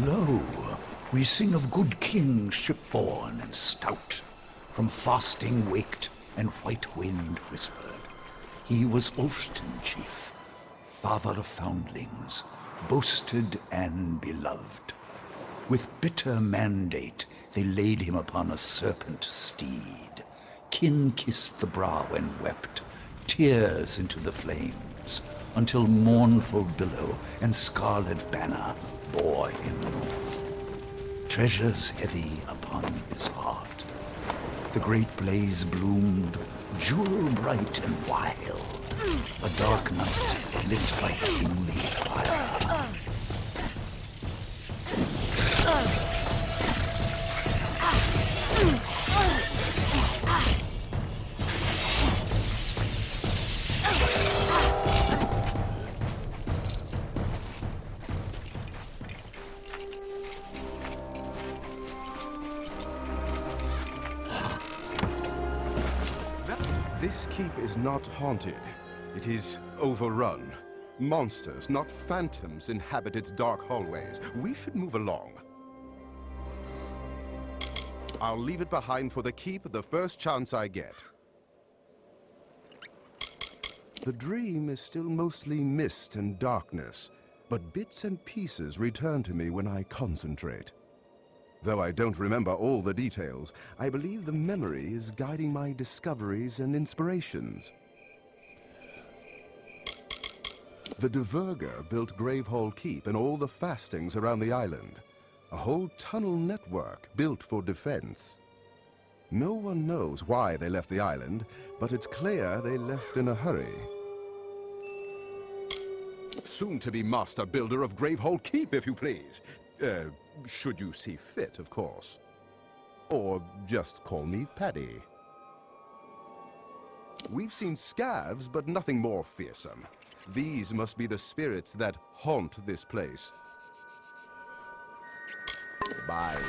Lo, we sing of good kings shipborne and stout, from fasting waked and white wind whispered. He was Ulfston chief, father of foundlings, boasted and beloved. With bitter mandate they laid him upon a serpent steed. Kin kissed the brow and wept, tears into the flames, until mournful billow and scarlet banner bore him north. Treasures heavy upon his heart. The great blaze bloomed, jewel bright and wild, a dark night lit by kingly fire. This keep is not haunted. It is overrun. Monsters, not phantoms, inhabit its dark hallways. We should move along. I'll leave it behind for the keep the first chance I get. The dream is still mostly mist and darkness, but bits and pieces return to me when I concentrate. Though I don't remember all the details, I believe the memory is guiding my discoveries and inspirations. The Diverger built Gravehall Keep and all the fastings around the island. A whole tunnel network built for defense. No one knows why they left the island, but it's clear they left in a hurry. Soon to be master builder of Gravehall Keep, if you please. Should you see fit, of course. Or just call me Paddy. We've seen scavs, but nothing more fearsome. These must be the spirits that haunt this place. Bye.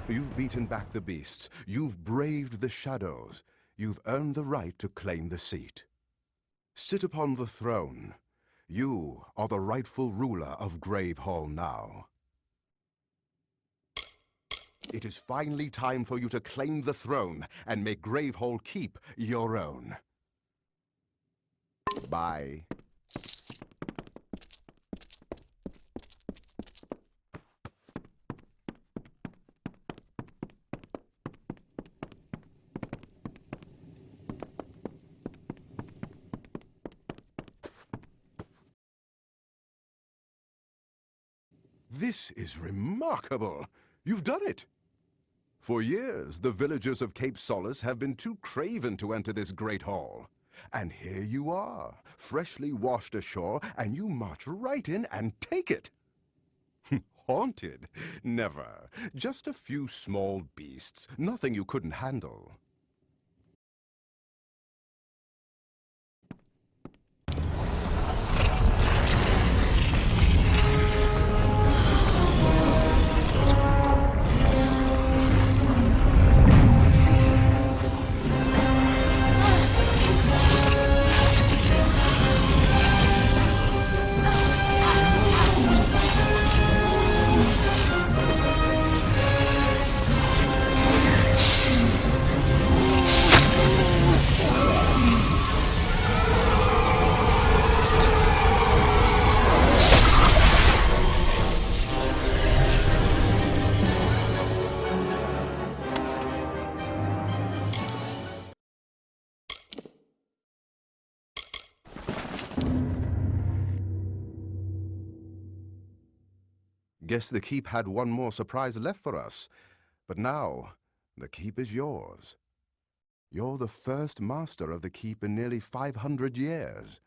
You've beaten back the beasts. You've braved the shadows. You've earned the right to claim the seat. Sit upon the throne. You are the rightful ruler of Gravehall now. It is finally time for you to claim the throne and make Gravehall Keep your own. Bye. This is remarkable! You've done it! For years, the villagers of Cape Solace have been too craven to enter this great hall. And here you are, freshly washed ashore, and you march right in and take it! Haunted? Never. Just a few small beasts, nothing you couldn't handle. Guess the keep had one more surprise left for us. But now, the keep is yours. You're the first master of the keep in nearly 500 years,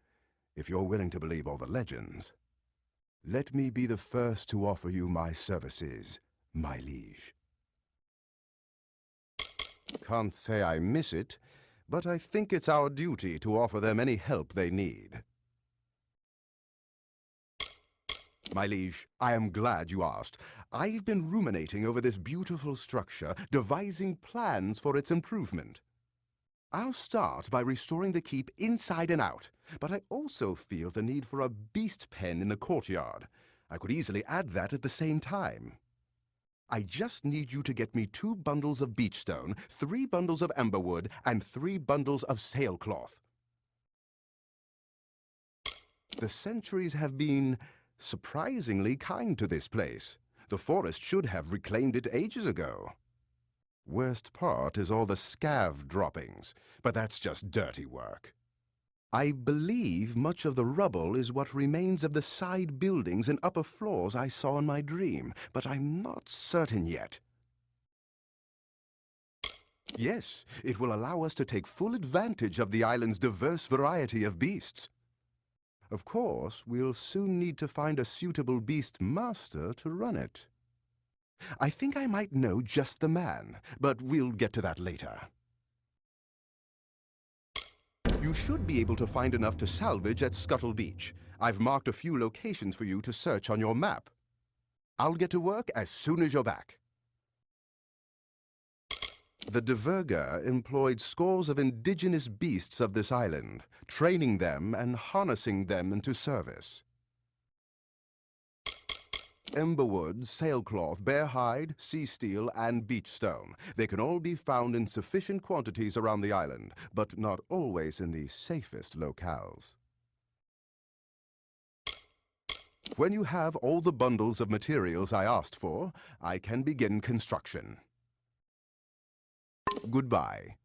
if you're willing to believe all the legends. Let me be the first to offer you my services, my liege. Can't say I miss it, but I think it's our duty to offer them any help they need. My liege, I am glad you asked. I've been ruminating over this beautiful structure, devising plans for its improvement. I'll start by restoring the keep inside and out, but I also feel the need for a beast pen in the courtyard. I could easily add that at the same time. I just need you to get me 2 bundles of beechstone, 3 bundles of emberwood, and 3 bundles of sailcloth. The centuries have been surprisingly kind to this place. The forest should have reclaimed it ages ago. Worst part is all the scav droppings, but that's just dirty work. I believe much of the rubble is what remains of the side buildings and upper floors I saw in my dream, but I'm not certain yet. Yes, it will allow us to take full advantage of the island's diverse variety of beasts. Of course, we'll soon need to find a suitable beast master to run it. I think I might know just the man, but we'll get to that later. You should be able to find enough to salvage at Scuttle Beach. I've marked a few locations for you to search on your map. I'll get to work as soon as you're back. The Diverga employed scores of indigenous beasts of this island, training them and harnessing them into service. Emberwood, sailcloth, bear hide, sea steel, and beechstone. They can all be found in sufficient quantities around the island, but not always in the safest locales. When you have all the bundles of materials I asked for, I can begin construction. Goodbye.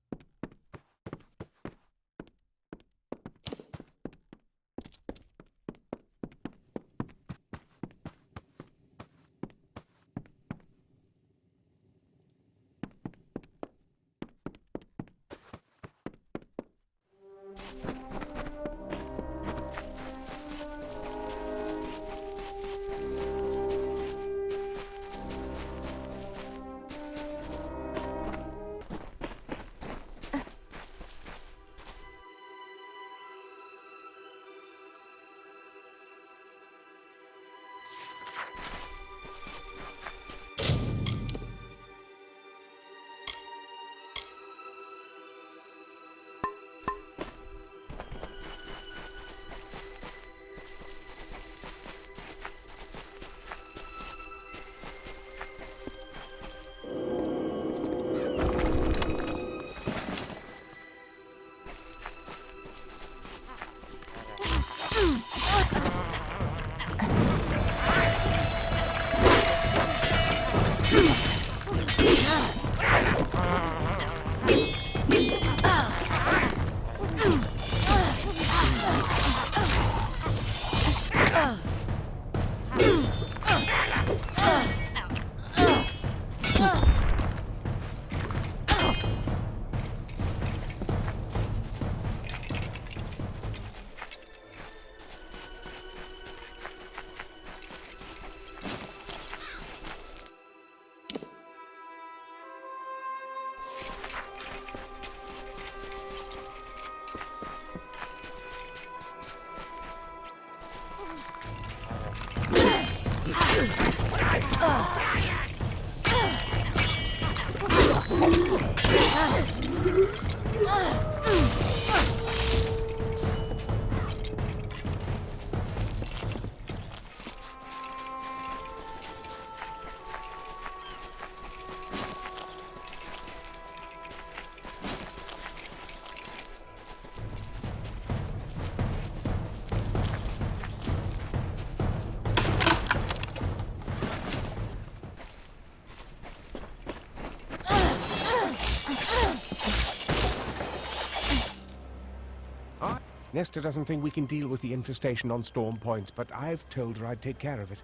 Nesta doesn't think we can deal with the infestation on storm points, but I've told her I'd take care of it.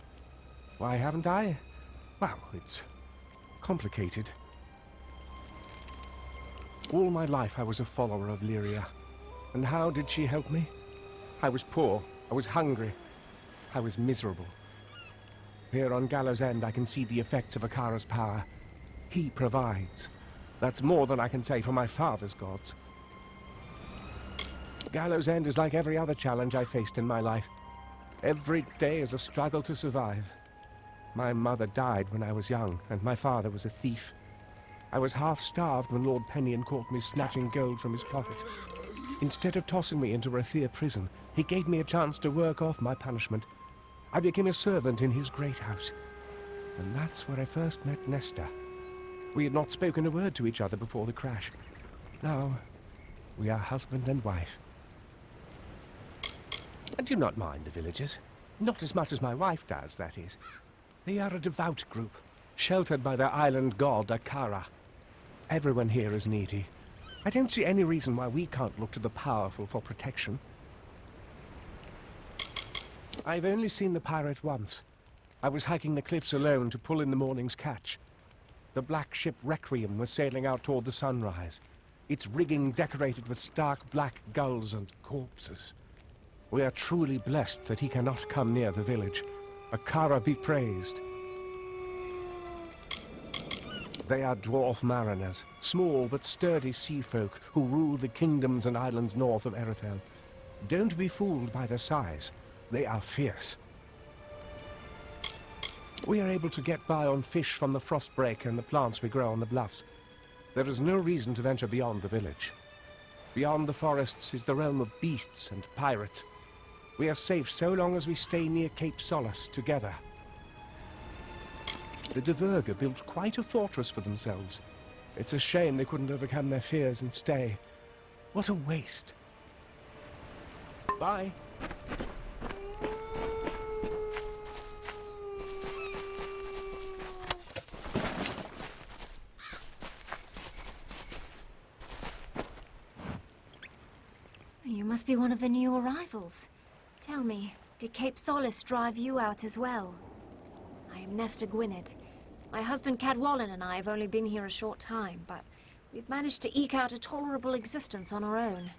Why haven't I? Well, it's complicated. All my life I was a follower of Lyria. And how did she help me? I was poor, I was hungry, I was miserable. Here on Gallows End I can see the effects of Akara's power. He provides. That's more than I can say for my father's gods. Gallows End is like every other challenge I faced in my life. Every day is a struggle to survive. My mother died when I was young, and my father was a thief. I was half-starved when Lord Pennion caught me snatching gold from his pocket. Instead of tossing me into Rathir prison, he gave me a chance to work off my punishment. I became a servant in his great house. And that's where I first met Nesta. We had not spoken a word to each other before the crash. Now, we are husband and wife. I do not mind the villagers. Not as much as my wife does, that is. They are a devout group, sheltered by their island god, Akara. Everyone here is needy. I don't see any reason why we can't look to the powerful for protection. I've only seen the pirate once. I was hiking the cliffs alone to pull in the morning's catch. The black ship Requiem was sailing out toward the sunrise, its rigging decorated with stark black gulls and corpses. We are truly blessed that he cannot come near the village. Akara be praised. They are dwarf mariners, small but sturdy sea folk who rule the kingdoms and islands north of Erethel. Don't be fooled by their size. They are fierce. We are able to get by on fish from the frostbreak and the plants we grow on the bluffs. There is no reason to venture beyond the village. Beyond the forests is the realm of beasts and pirates. We are safe so long as we stay near Cape Solace together. The Diverga built quite a fortress for themselves. It's a shame they couldn't overcome their fears and stay. What a waste. Bye. You must be one of the new arrivals. Tell me, did Cape Solace drive you out as well? I am Nesta Gwynedd. My husband Cadwallon and I have only been here a short time, but we've managed to eke out a tolerable existence on our own.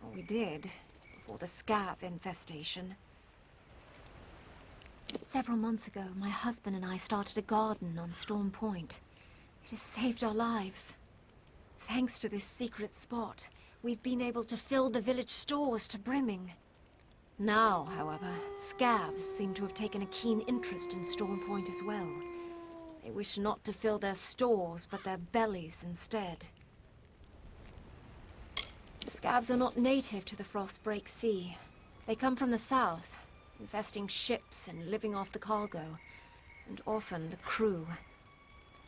Or we did, before the scav infestation. Several months ago, my husband and I started a garden on Storm Point. It has saved our lives. Thanks to this secret spot, we've been able to fill the village stores to brimming. Now, however, scavs seem to have taken a keen interest in Storm Point as well. They wish not to fill their stores, but their bellies instead. The scavs are not native to the Frostbreak Sea. They come from the south, infesting ships and living off the cargo, and often the crew.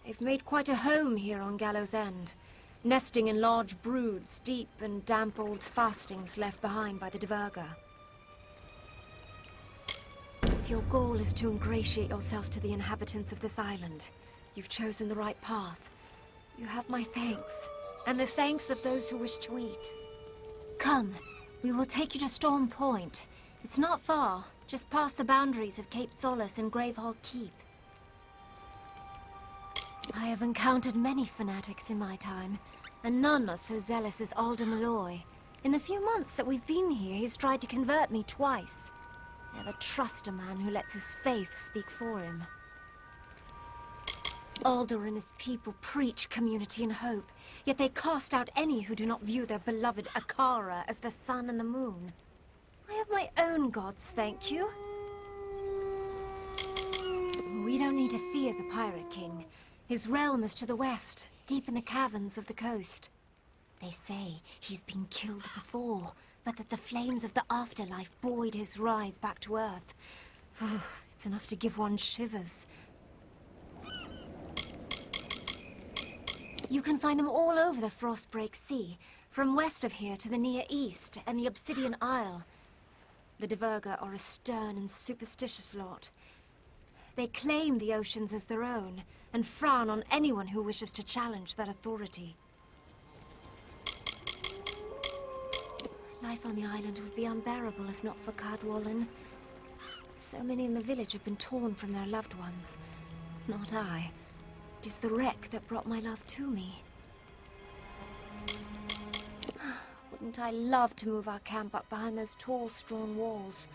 They've made quite a home here on Gallows End, nesting in large broods deep in damp old fastings left behind by the Diverga. If your goal is to ingratiate yourself to the inhabitants of this island, you've chosen the right path. You have my thanks, and the thanks of those who wish to eat. Come, we will take you to Storm Point. It's not far, just past the boundaries of Cape Solace and Gravehog Keep. I have encountered many fanatics in my time, and none are so zealous as Alder Malloy. In the few months that we've been here, he's tried to convert me twice. Never trust a man who lets his faith speak for him. Alder and his people preach community and hope, yet they cast out any who do not view their beloved Akara as the sun and the moon. I have my own gods, thank you. We don't need to fear the Pirate King. His realm is to the west, deep in the caverns of the coast. They say he's been killed before, but that the flames of the afterlife buoyed his rise back to Earth. It's enough to give one shivers. You can find them all over the Frostbreak Sea, from west of here to the Near East and the Obsidian Isle. The Diverga are a stern and superstitious lot. They claim the oceans as their own, and frown on anyone who wishes to challenge that authority. Life on the island would be unbearable if not for Cadwallon. So many in the village have been torn from their loved ones. Not I. It is the wreck that brought my love to me. Wouldn't I love to move our camp up behind those tall, strong walls?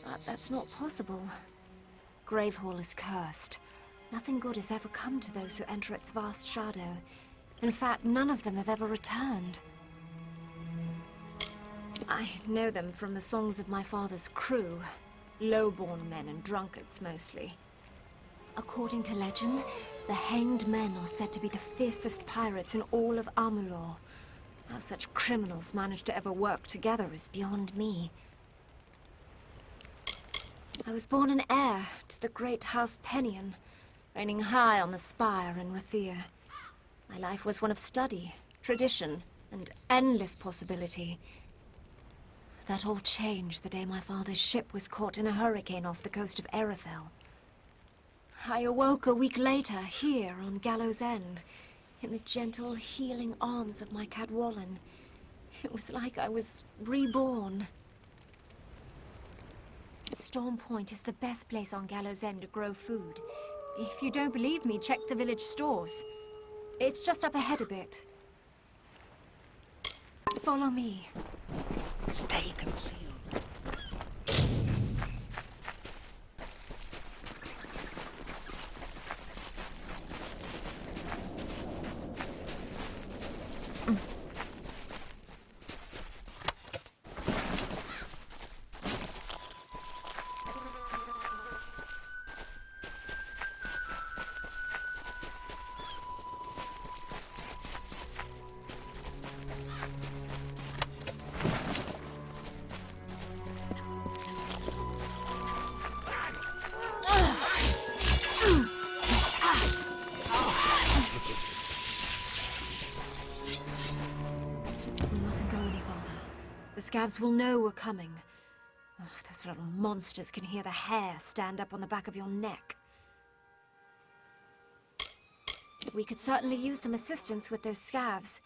But that's not possible. Gravehall is cursed. Nothing good has ever come to those who enter its vast shadow. In fact, none of them have ever returned. I know them from the songs of my father's crew. Low-born men and drunkards, mostly. According to legend, the Hanged Men are said to be the fiercest pirates in all of Amalur. How such criminals manage to ever work together is beyond me. I was born an heir to the great House Penion, reigning high on the spire in Rathir. My life was one of study, tradition, and endless possibility. That all changed the day my father's ship was caught in a hurricane off the coast of Erethel. I awoke a week later, here on Gallows End, in the gentle, healing arms of my Cadwallon. It was like I was reborn. Storm Point is the best place on Gallows End to grow food. If you don't believe me, check the village stores. It's just up ahead a bit. Follow me. Stay concealed. We mustn't go any farther. The scavs will know we're coming. Oh, if those little monsters can hear the hair stand up on the back of your neck. We could certainly use some assistance with those scavs.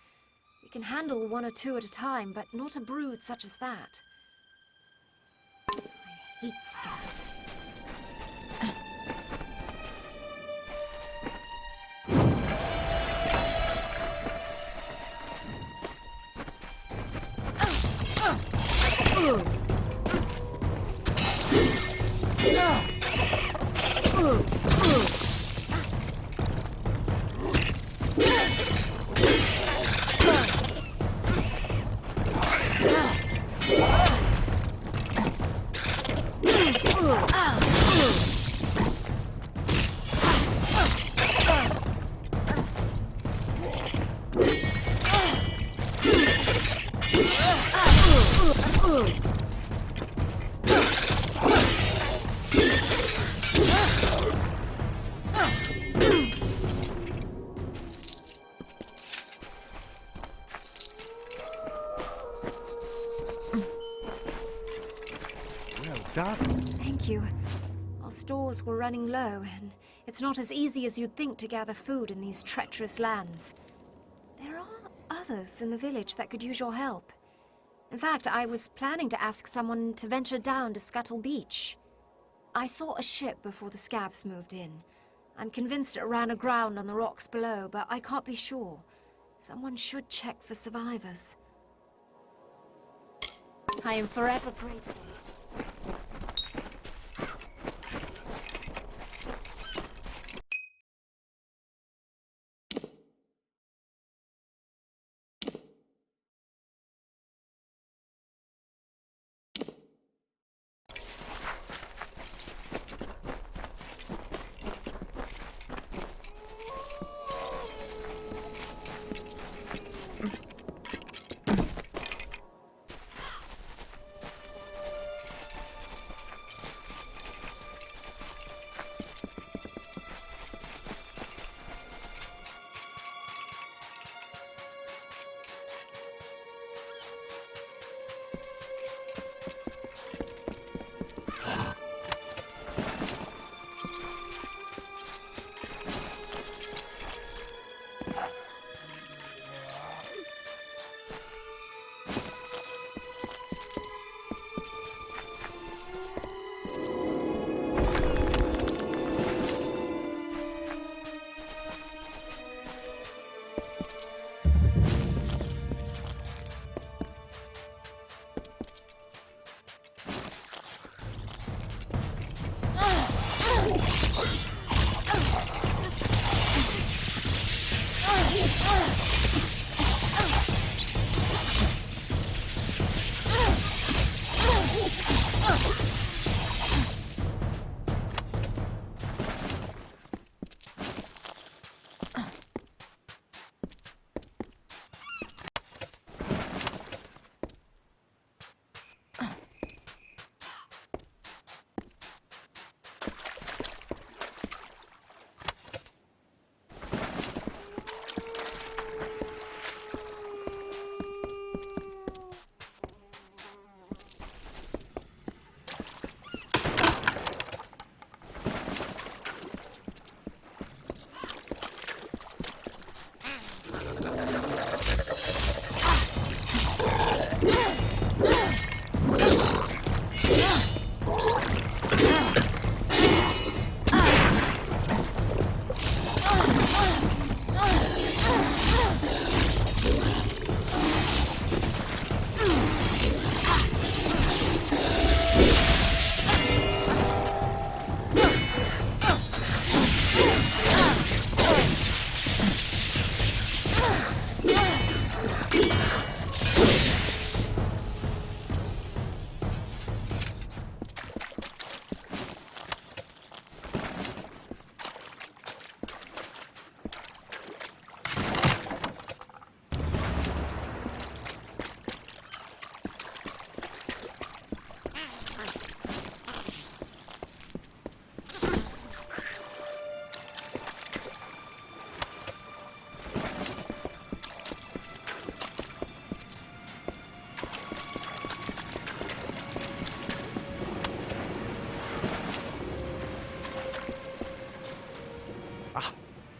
We can handle one or two at a time, but not a brood such as that. I hate scavs. Thank you. Our stores were running low, and it's not as easy as you'd think to gather food in these treacherous lands. There are others in the village that could use your help. In fact, I was planning to ask someone to venture down to Scuttle Beach. I saw a ship before the scavs moved in. I'm convinced it ran aground on the rocks below, but I can't be sure. Someone should check for survivors. I am forever grateful.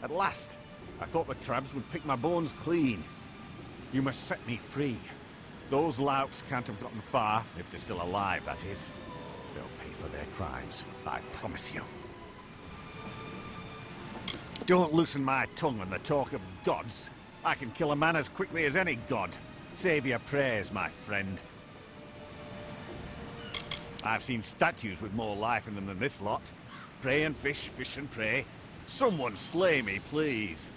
At last! I thought the crabs would pick my bones clean. You must set me free. Those louts can't have gotten far, if they're still alive, that is. They'll pay for their crimes, I promise you. Don't loosen my tongue when they talk of gods. I can kill a man as quickly as any god. Save your prayers, my friend. I've seen statues with more life in them than this lot. Pray and fish, fish and pray. Someone slay me, please.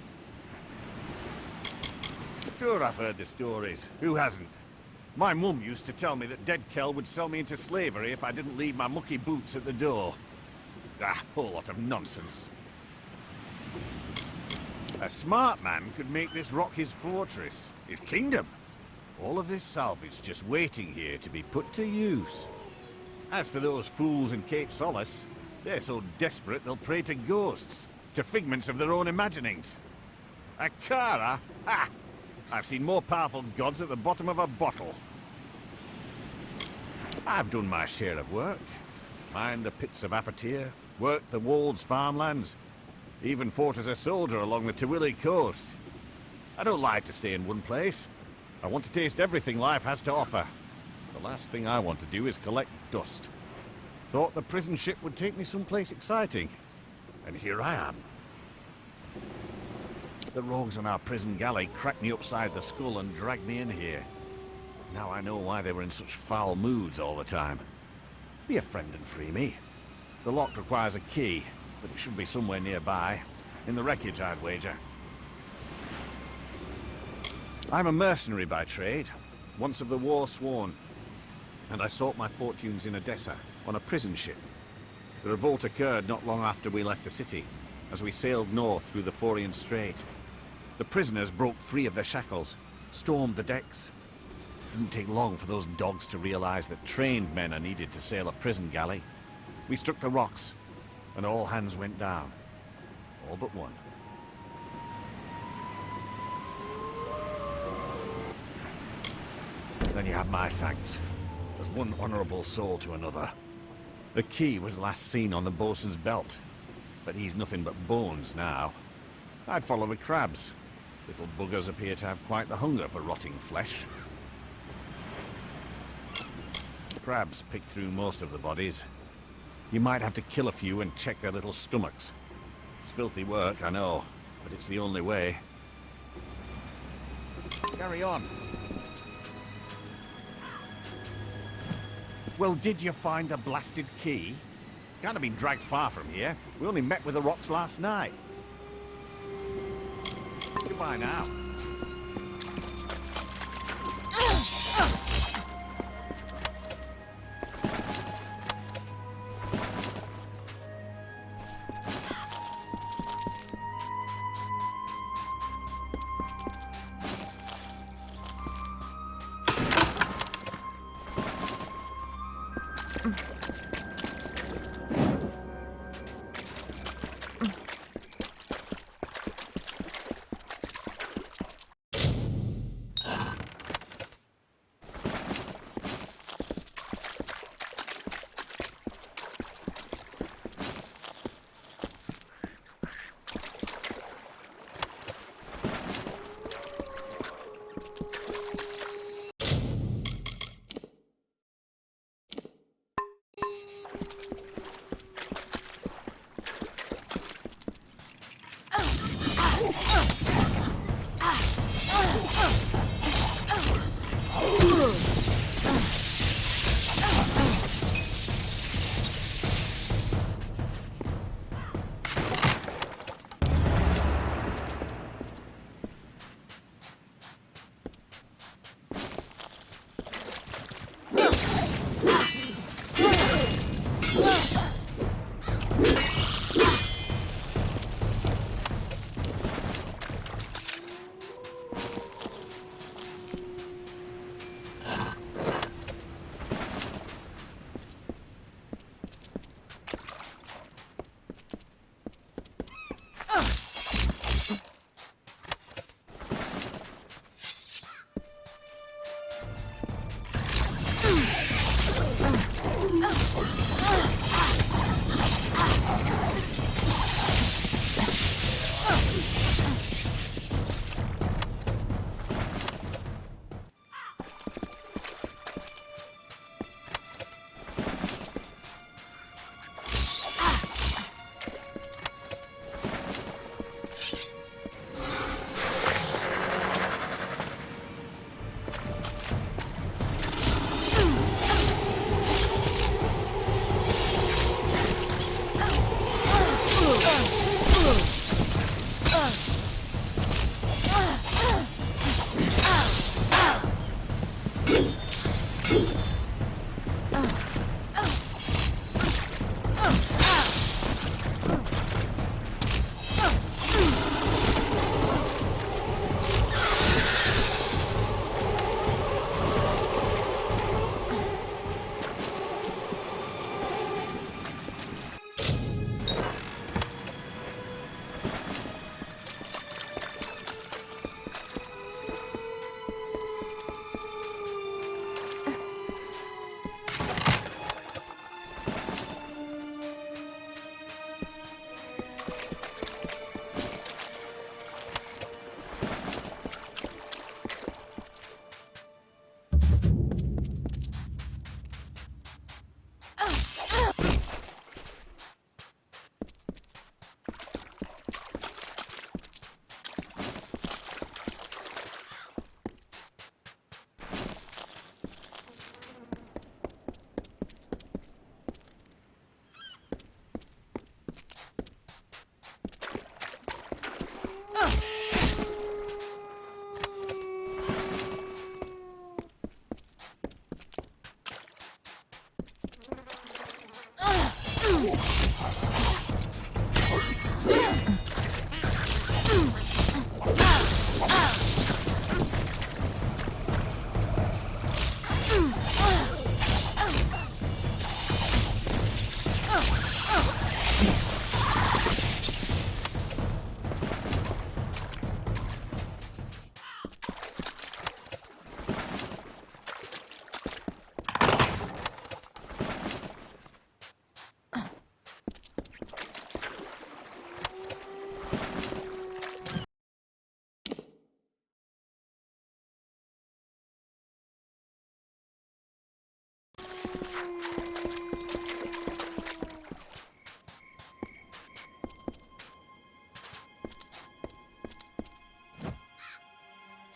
Sure, I've heard the stories. Who hasn't? My mum used to tell me that Dead Kell would sell me into slavery if I didn't leave my mucky boots at the door. Ah, whole lot of nonsense. A smart man could make this rock his fortress, his kingdom. All of this salvage just waiting here to be put to use. As for those fools in Cape Solace, they're so desperate they'll pray to ghosts, to figments of their own imaginings. Akara? Ha! I've seen more powerful gods at the bottom of a bottle. I've done my share of work. Mined the pits of Apatir, worked the Wolds' farmlands, even fought as a soldier along the Tawili coast. I don't like to stay in one place. I want to taste everything life has to offer. The last thing I want to do is collect dust. Thought the prison ship would take me someplace exciting. And here I am. The rogues on our prison galley cracked me upside the skull and dragged me in here. Now I know why they were in such foul moods all the time. Be a friend and free me. The lock requires a key, but it should be somewhere nearby. In the wreckage, I'd wager. I'm a mercenary by trade, once of the war sworn. And I sought my fortunes in Odessa, on a prison ship. The revolt occurred not long after we left the city, as we sailed north through the Forian Strait. The prisoners broke free of their shackles, stormed the decks. It didn't take long for those dogs to realize that trained men are needed to sail a prison galley. We struck the rocks, and all hands went down. All but one. Then you have my thanks. As one honorable soul to another. The key was last seen on the bosun's belt, but he's nothing but bones now. I'd follow the crabs. Little buggers appear to have quite the hunger for rotting flesh. Crabs pick through most of the bodies. You might have to kill a few and check their little stomachs. It's filthy work, I know, but it's the only way. Carry on. Well, did you find the blasted key? Can't have been dragged far from here. We only met with the rocks last night. Goodbye now.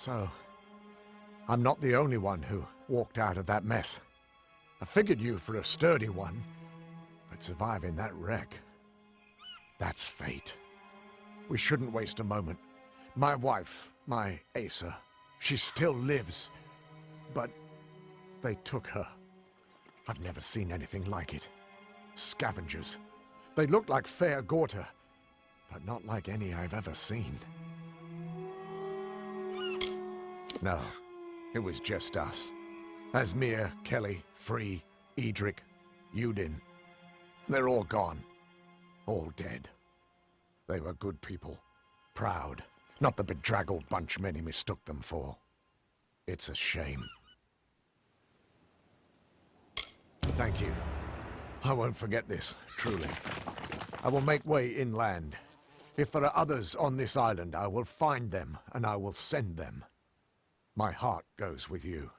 So, I'm not the only one who walked out of that mess. I figured you for a sturdy one, but surviving that wreck, that's fate. We shouldn't waste a moment. My wife, my Asa, she still lives, but they took her. I've never seen anything like it. Scavengers. They looked like fair Gorta, but not like any I've ever seen. No, it was just us. Asmir, Kelly, Free, Edric, Udin. They're all gone. All dead. They were good people. Proud. Not the bedraggled bunch many mistook them for. It's a shame. Thank you. I won't forget this, truly. I will make way inland. If there are others on this island, I will find them, and I will send them. My heart goes with you.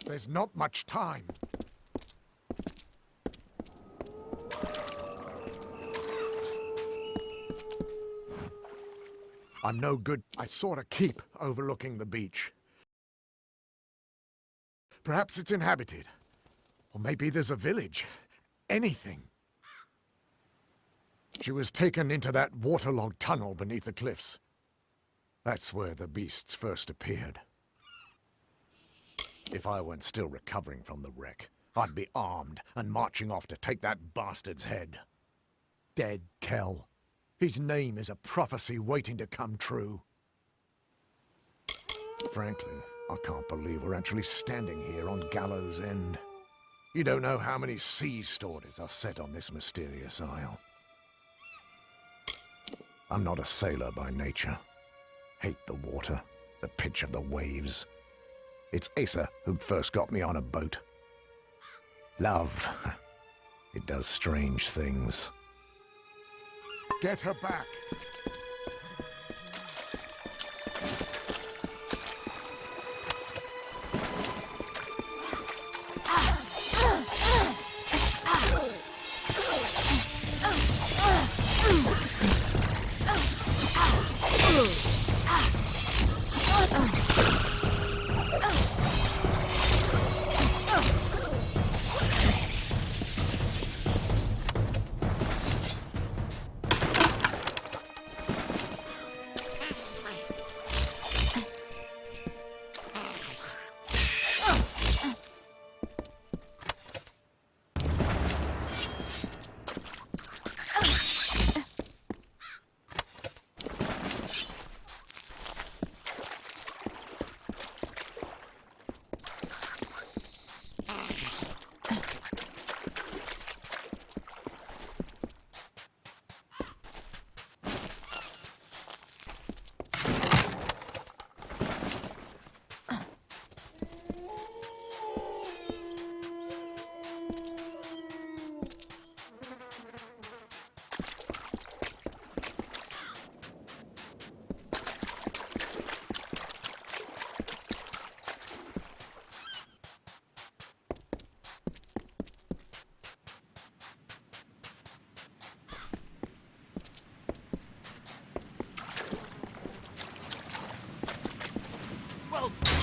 There's not much time. I'm no good. I sought a keep overlooking the beach. Perhaps it's inhabited. Or maybe there's a village. Anything. She was taken into that waterlogged tunnel beneath the cliffs. That's where the beasts first appeared. If I weren't still recovering from the wreck, I'd be armed and marching off to take that bastard's head. Dead Kel. His name is a prophecy waiting to come true. Frankly, I can't believe we're actually standing here on Gallows End. You don't know how many sea stories are set on this mysterious isle. I'm not a sailor by nature. Hate the water, the pitch of the waves. It's Asa who first got me on a boat. Love. It does strange things. Get her back!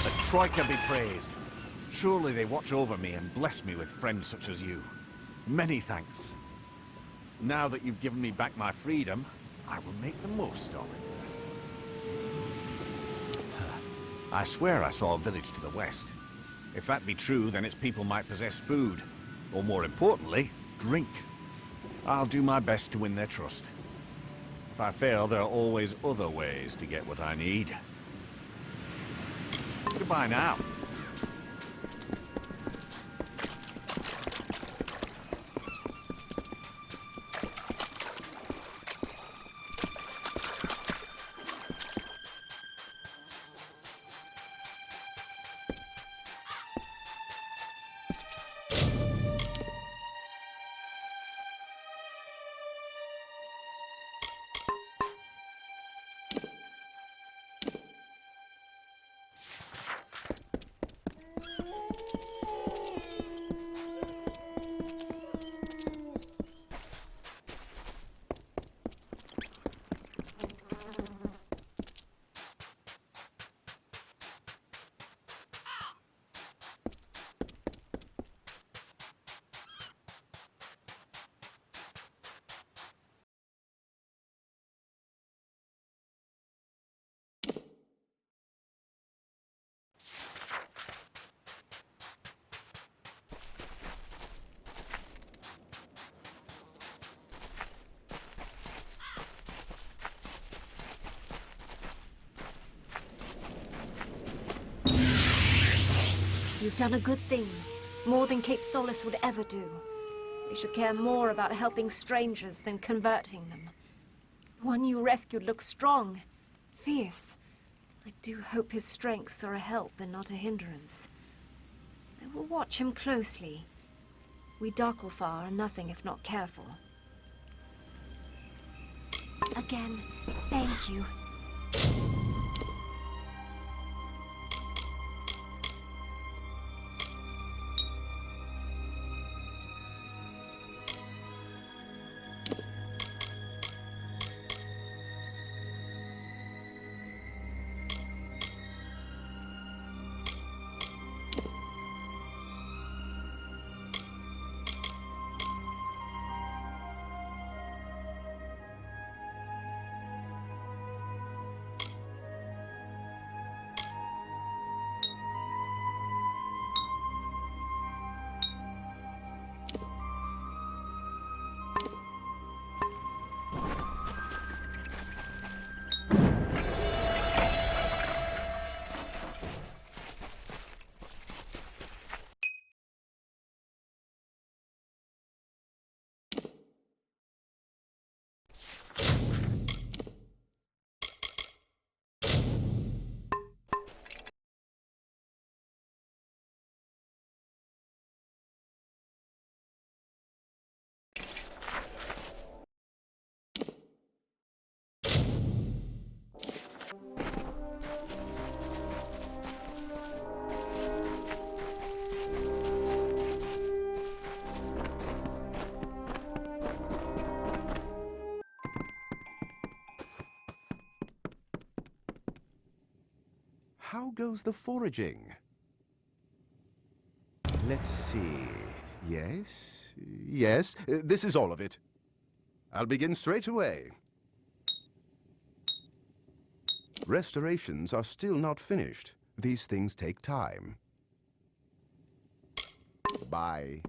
The Troika be praised. Surely they watch over me and bless me with friends such as you. Many thanks. Now that you've given me back my freedom, I will make the most of it. I swear I saw a village to the west. If that be true, then its people might possess food, or more importantly, drink. I'll do my best to win their trust. If I fail, there are always other ways to get what I need. Goodbye now. You've done a good thing. More than Cape Solace would ever do. They should care more about helping strangers than converting them. The one you rescued looks strong, fierce. I do hope his strengths are a help and not a hindrance. I will watch him closely. We Darklfar are nothing if not careful. Again, thank you. How goes the foraging? Let's see. Yes, yes, this is all of it. I'll begin straight away. Restorations are still not finished. These things take time. Bye.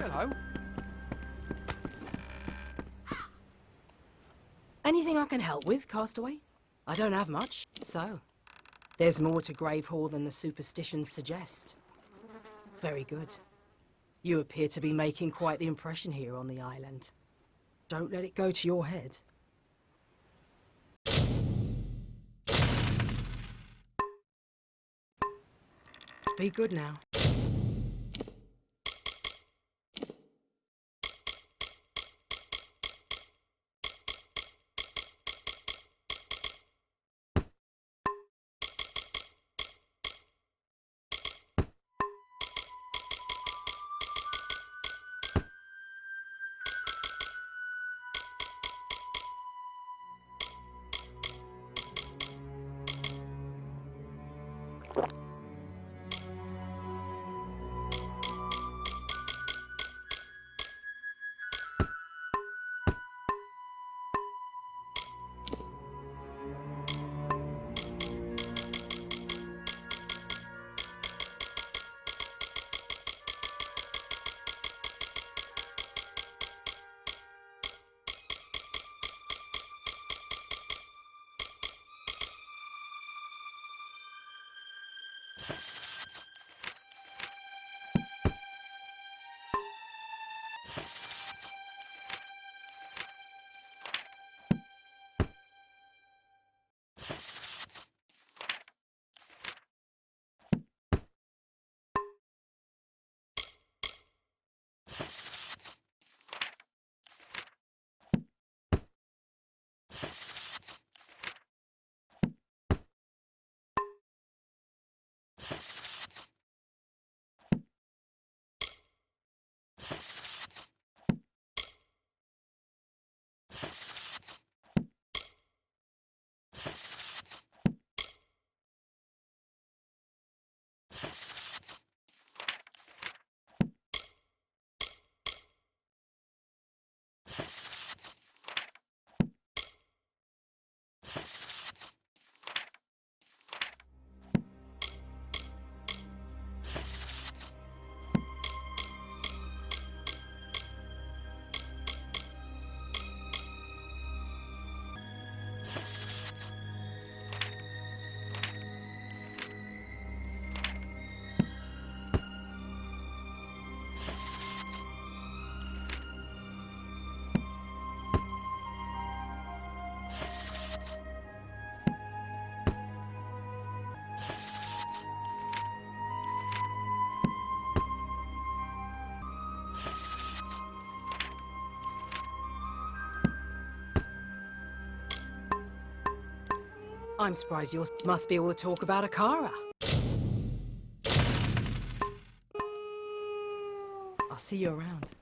Hello. Anything I can help with, Castaway? I don't have much, so... There's more to Gravehall than the superstitions suggest. Very good. You appear to be making quite the impression here on the island. Don't let it go to your head. Be good now. I'm surprised yours must be all the talk about Akara. I'll see you around.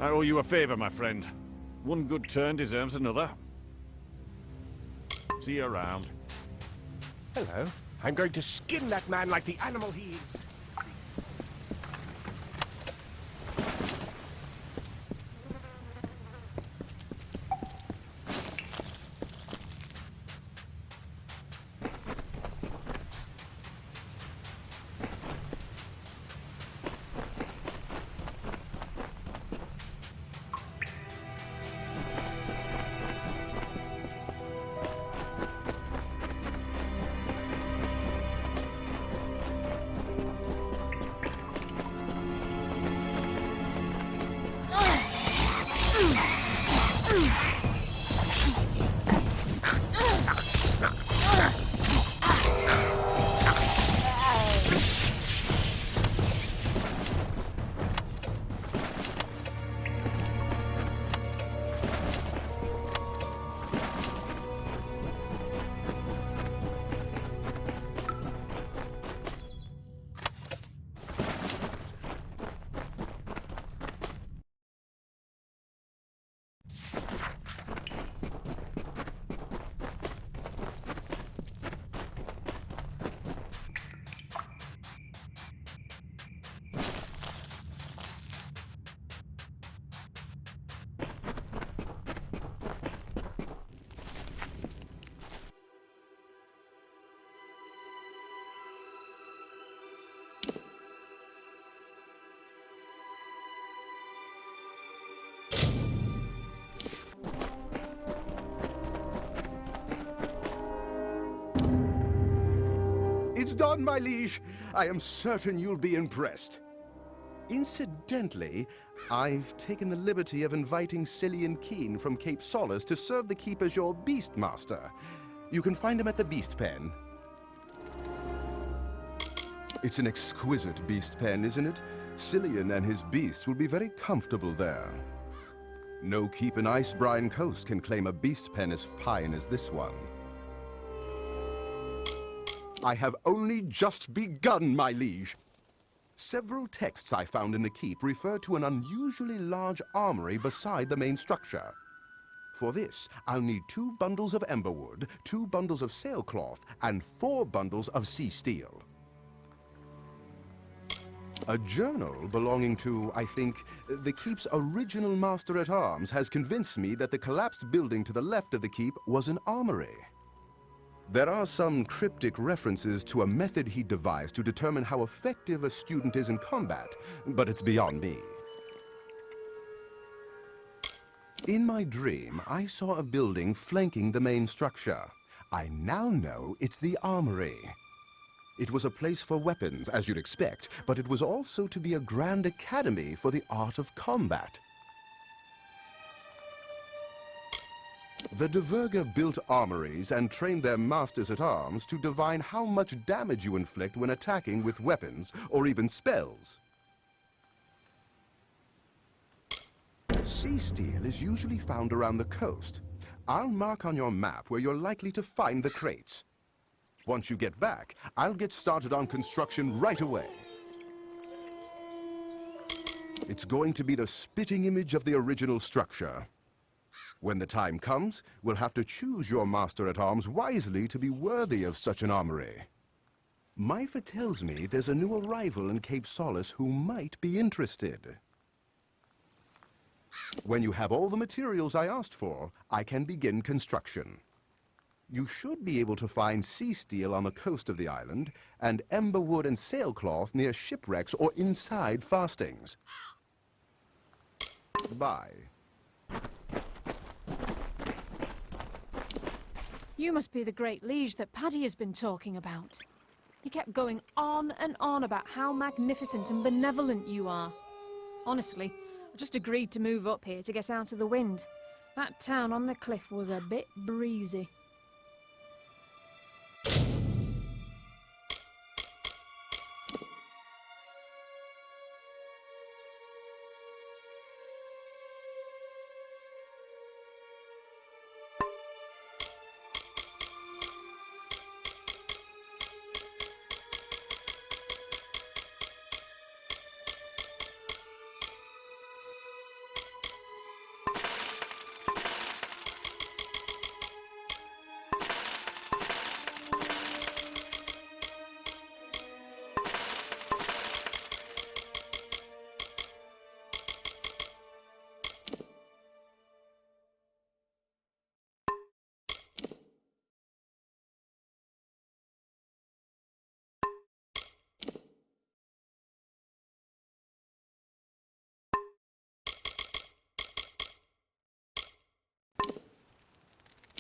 I owe you a favor, my friend. One good turn deserves another. See you around. Hello. I'm going to skin that man like the animal he is. done, my liege. I am certain you'll be impressed. Incidentally, I've taken the liberty of inviting Cillian Keen from Cape Solace to serve the keep as your beast master. You can find him at the beast pen. It's an exquisite beast pen, isn't it? Cillian and his beasts will be very comfortable there. No keep in Icebrine Coast can claim a beast pen as fine as this one. I have only just begun, my liege. Several texts I found in the keep refer to an unusually large armory beside the main structure. For this, I'll need 2 bundles of emberwood, 2 bundles of sailcloth, and 4 bundles of sea steel. A journal belonging to, I think, the keep's original master-at-arms has convinced me that the collapsed building to the left of the keep was an armory. There are some cryptic references to a method he devised to determine how effective a student is in combat, but it's beyond me. In my dream, I saw a building flanking the main structure. I now know it's the armory. It was a place for weapons, as you'd expect, but it was also to be a grand academy for the art of combat. The Diverga built armories and trained their masters-at-arms to divine how much damage you inflict when attacking with weapons or even spells. Sea steel is usually found around the coast. I'll mark on your map where you're likely to find the crates. Once you get back, I'll get started on construction right away. It's going to be the spitting image of the original structure. When the time comes, we'll have to choose your master-at-arms wisely to be worthy of such an armory. Myfa tells me there's a new arrival in Cape Solace who might be interested. When you have all the materials I asked for, I can begin construction. You should be able to find sea steel on the coast of the island, and emberwood and sailcloth near shipwrecks or inside fastings. Bye. You must be the great liege that Paddy has been talking about. He kept going on and on about how magnificent and benevolent you are. Honestly, I just agreed to move up here to get out of the wind. That town on the cliff was a bit breezy.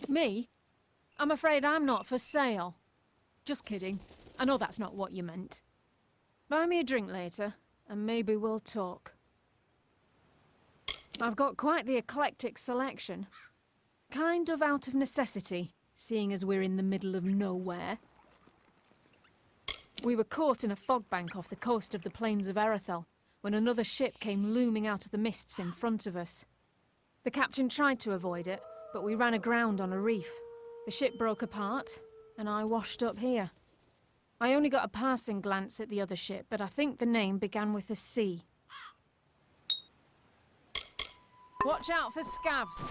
Me? I'm afraid I'm not for sale. Just kidding. I know that's not what you meant. Buy me a drink later, and maybe we'll talk. I've got quite the eclectic selection. Kind of out of necessity, seeing as we're in the middle of nowhere. We were caught in a fog bank off the coast of the plains of Erethel, when another ship came looming out of the mists in front of us. The captain tried to avoid it, but we ran aground on a reef. The ship broke apart, and I washed up here. I only got a passing glance at the other ship, but I think the name began with a C. Watch out for scavs.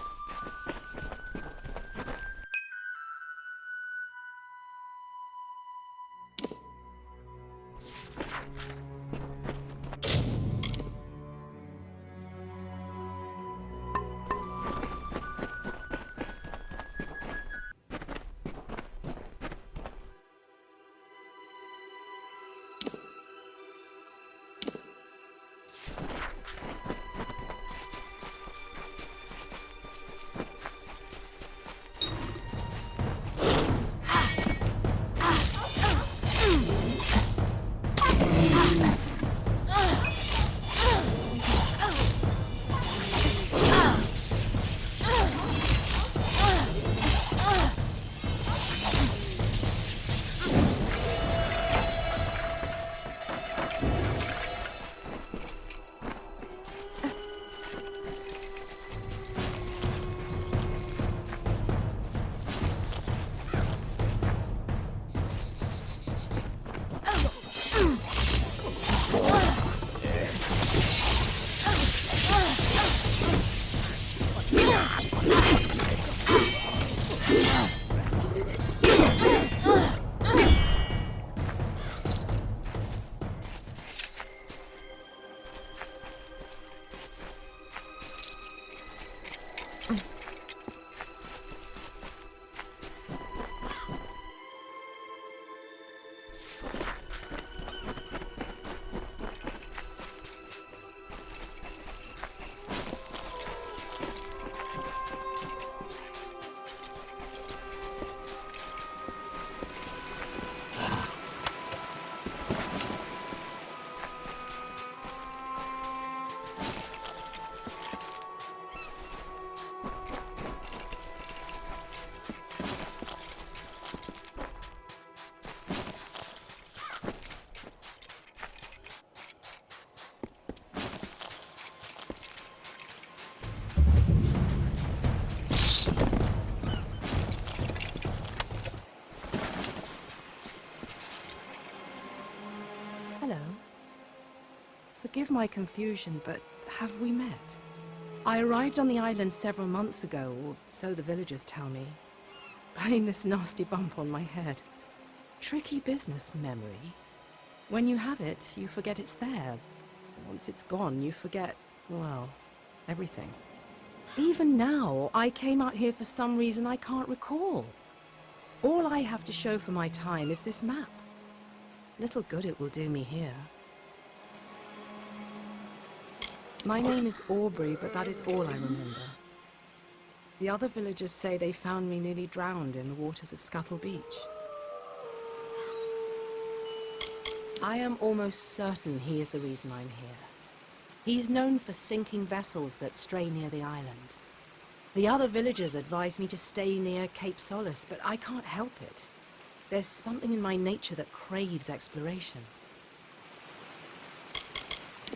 Forgive my confusion, but have we met? I arrived on the island several months ago, or so the villagers tell me. Putting this nasty bump on my head. Tricky business, memory. When you have it, you forget it's there. Once it's gone, you forget, well, everything. Even now, I came out here for some reason I can't recall. All I have to show for my time is this map. Little good it will do me here. My name is Aubrey, but that is all I remember. The other villagers say they found me nearly drowned in the waters of Scuttle Beach. I am almost certain he is the reason I'm here. He's known for sinking vessels that stray near the island. The other villagers advise me to stay near Cape Solace, but I can't help it. There's something in my nature that craves exploration.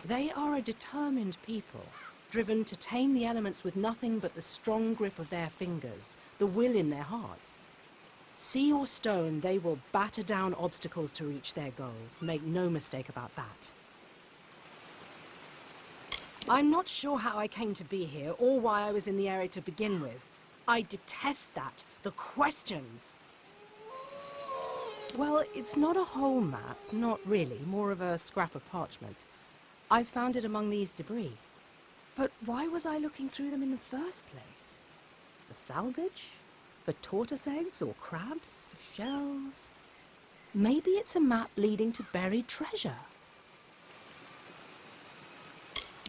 They are a determined people, driven to tame the elements with nothing but the strong grip of their fingers, the will in their hearts. Sea or stone, they will batter down obstacles to reach their goals. Make no mistake about that. I'm not sure how I came to be here, or why I was in the area to begin with. I detest that. The questions. Well, it's not a whole map, not really, more of a scrap of parchment. I found it among these debris. But why was I looking through them in the first place? For salvage? For tortoise eggs or crabs? For shells? Maybe it's a map leading to buried treasure.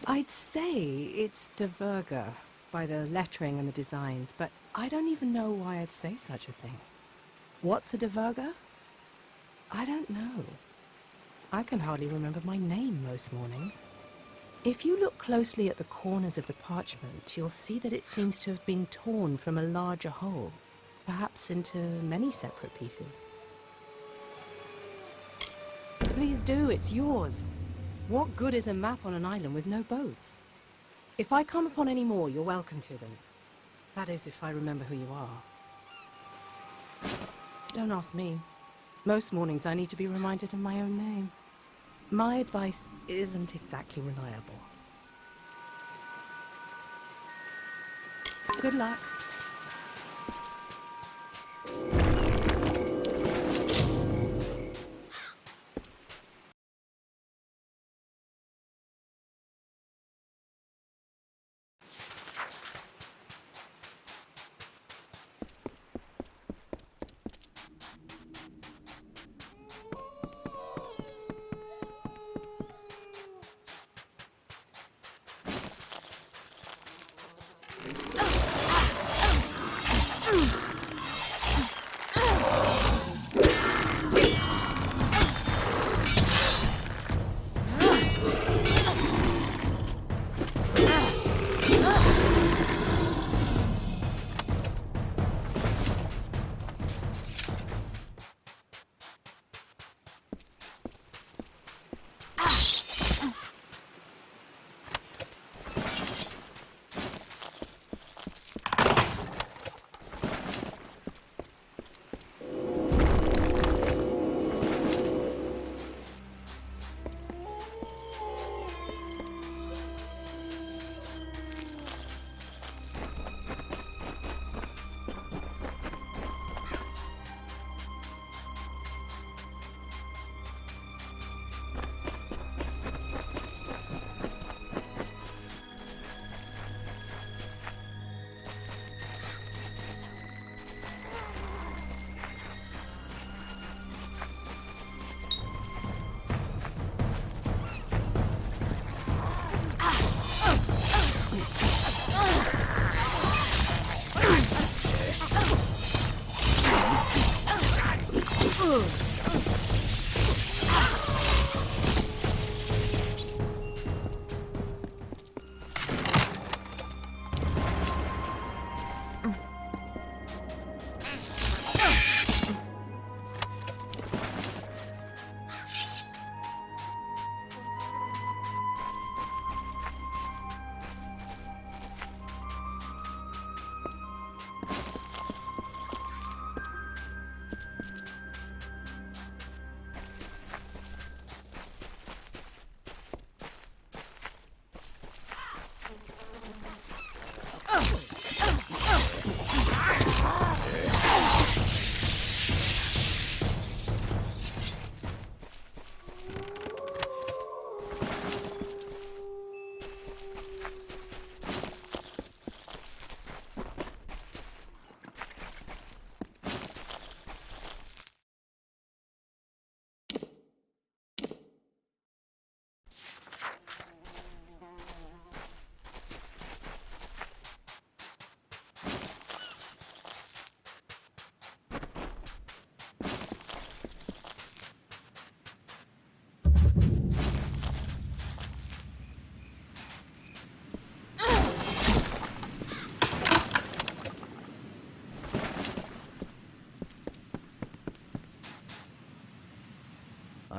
I'd say it's De Verga by the lettering and the designs, but I don't even know why I'd say such a thing. What's a De Verga? I don't know. I can hardly remember my name most mornings. If you look closely at the corners of the parchment, you'll see that it seems to have been torn from a larger whole, perhaps into many separate pieces. Please do, it's yours. What good is a map on an island with no boats? If I come upon any more, you're welcome to them. That is, if I remember who you are. Don't ask me. Most mornings I need to be reminded of my own name. My advice isn't exactly reliable. Good luck.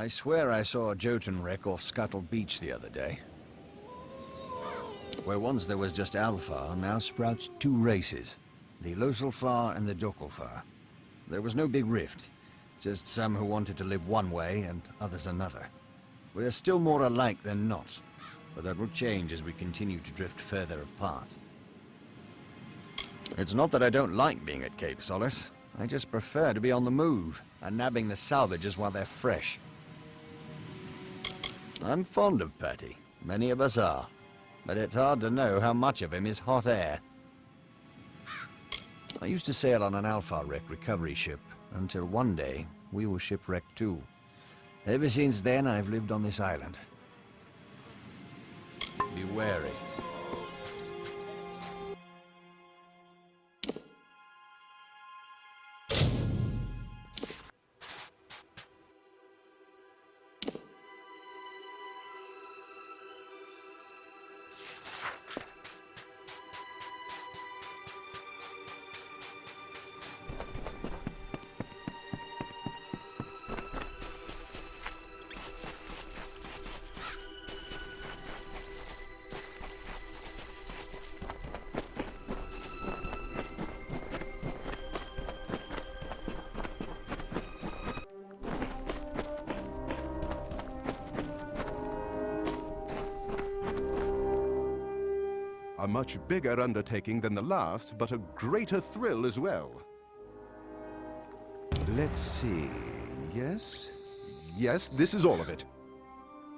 I swear I saw a Jotun wreck off Scuttle Beach the other day. Where once there was just Alfar, now sprouts two races, the Loselfar and the Dokelfar. There was no big rift, just some who wanted to live one way and others another. We're still more alike than not, but that will change as we continue to drift further apart. It's not that I don't like being at Cape Solace. I just prefer to be on the move and nabbing the salvages while they're fresh. I'm fond of Patty. Many of us are. But it's hard to know how much of him is hot air. I used to sail on an Alpha wreck recovery ship, until one day we were shipwrecked too. Ever since then, I've lived on this island. Be wary. A much bigger undertaking than the last, but a greater thrill as well. Let's see. Yes? Yes, this is all of it.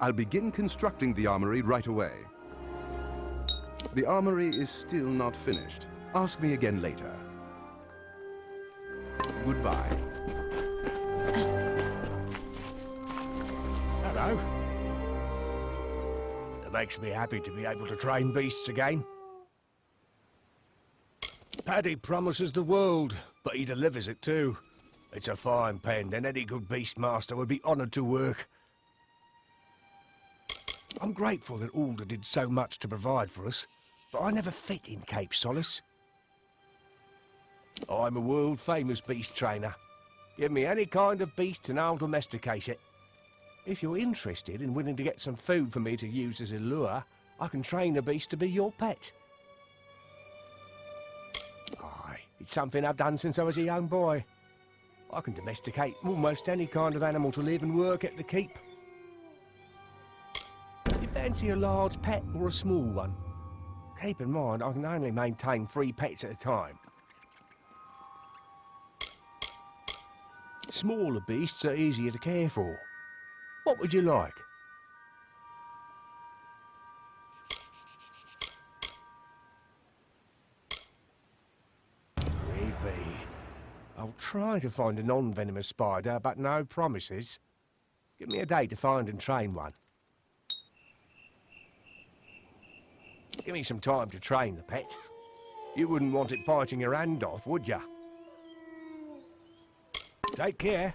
I'll begin constructing the armory right away. The armory is still not finished. Ask me again later. Goodbye. Hello. It makes me happy to be able to train beasts again. Paddy promises the world, but he delivers it too. It's a fine pen, and any good beast master would be honoured to work. I'm grateful that Alder did so much to provide for us, but I never fit in Cape Solace. I'm a world-famous beast trainer. Give me any kind of beast and I'll domesticate it. If you're interested and willing to get some food for me to use as a lure, I can train a beast to be your pet. Aye, it's something I've done since I was a young boy. I can domesticate almost any kind of animal to live and work at the keep. You fancy a large pet or a small one? Keep in mind, I can only maintain 3 pets at a time. Smaller beasts are easier to care for. What would you like? Creepy. I'll try to find a non-venomous spider, but no promises. Give me a day to find and train one. Give me some time to train the pet. You wouldn't want it biting your hand off, would you? Take care.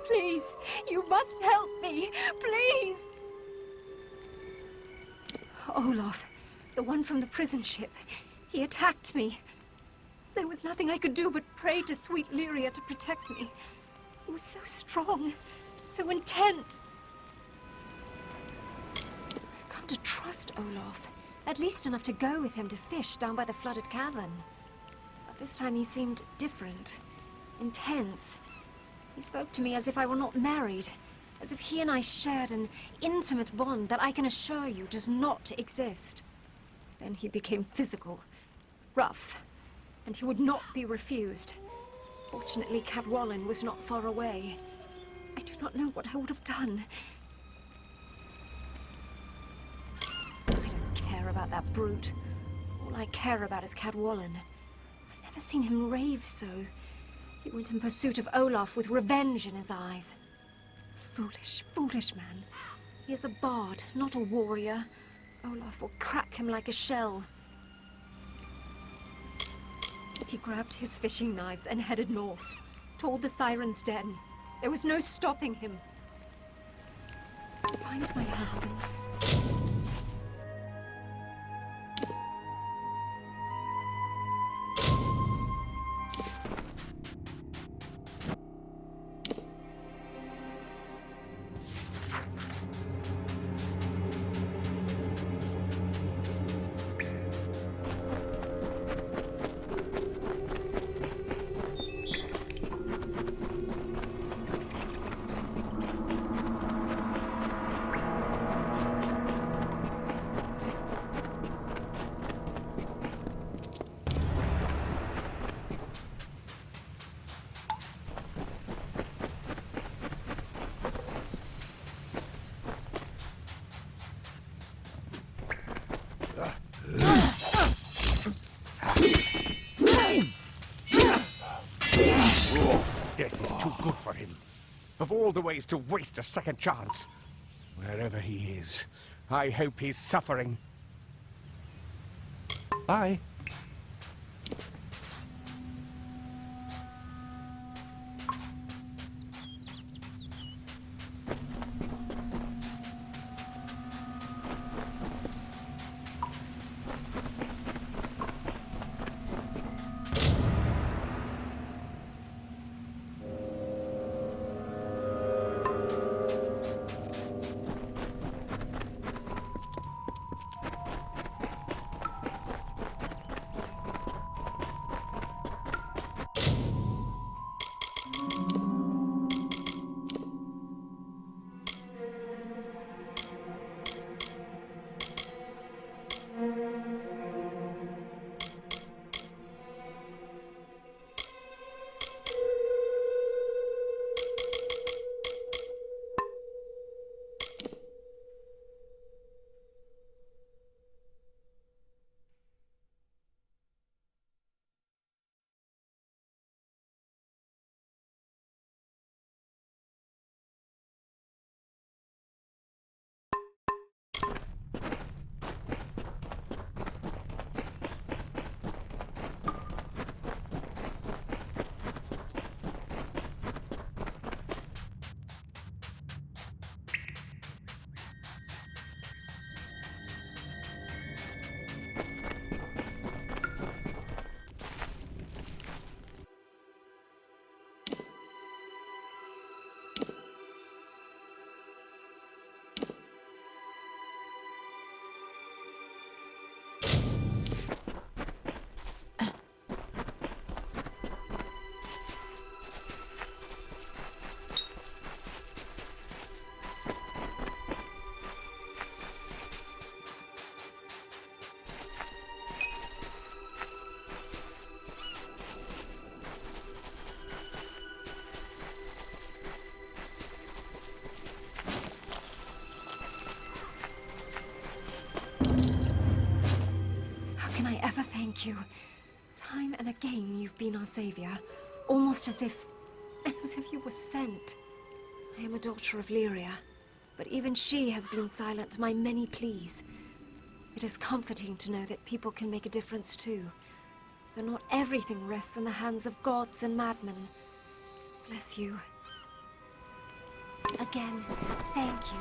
Please, you must help me, please! Olaf, the one from the prison ship. He attacked me. There was nothing I could do but pray to sweet Lyria to protect me. He was so strong, so intent. I've come to trust Olaf. At least enough to go with him to fish down by the flooded cavern. But this time he seemed different, intense. He spoke to me as if I were not married, as if he and I shared an intimate bond that I can assure you does not exist. Then he became physical, rough, and he would not be refused. Fortunately, Cadwallon was not far away. I do do not know what I would have done. I don't care about that brute. All I care about is Cadwallon. I've never seen him rave so. He went in pursuit of Olaf with revenge in his eyes. Foolish, foolish man. He is a bard, not a warrior. Olaf will crack him like a shell. He grabbed his fishing knives and headed north, toward the Siren's Den. There was no stopping him. Find my husband. Death is too good for him. Of all the ways to waste a second chance. Wherever he is, I hope he's suffering. Bye. Can I ever thank you? Time and again you've been our savior, almost as if you were sent. I am a daughter of Lyria, but even she has been silent to my many pleas. It is comforting to know that people can make a difference too, that not everything rests in the hands of gods and madmen. Bless you. Again, thank you.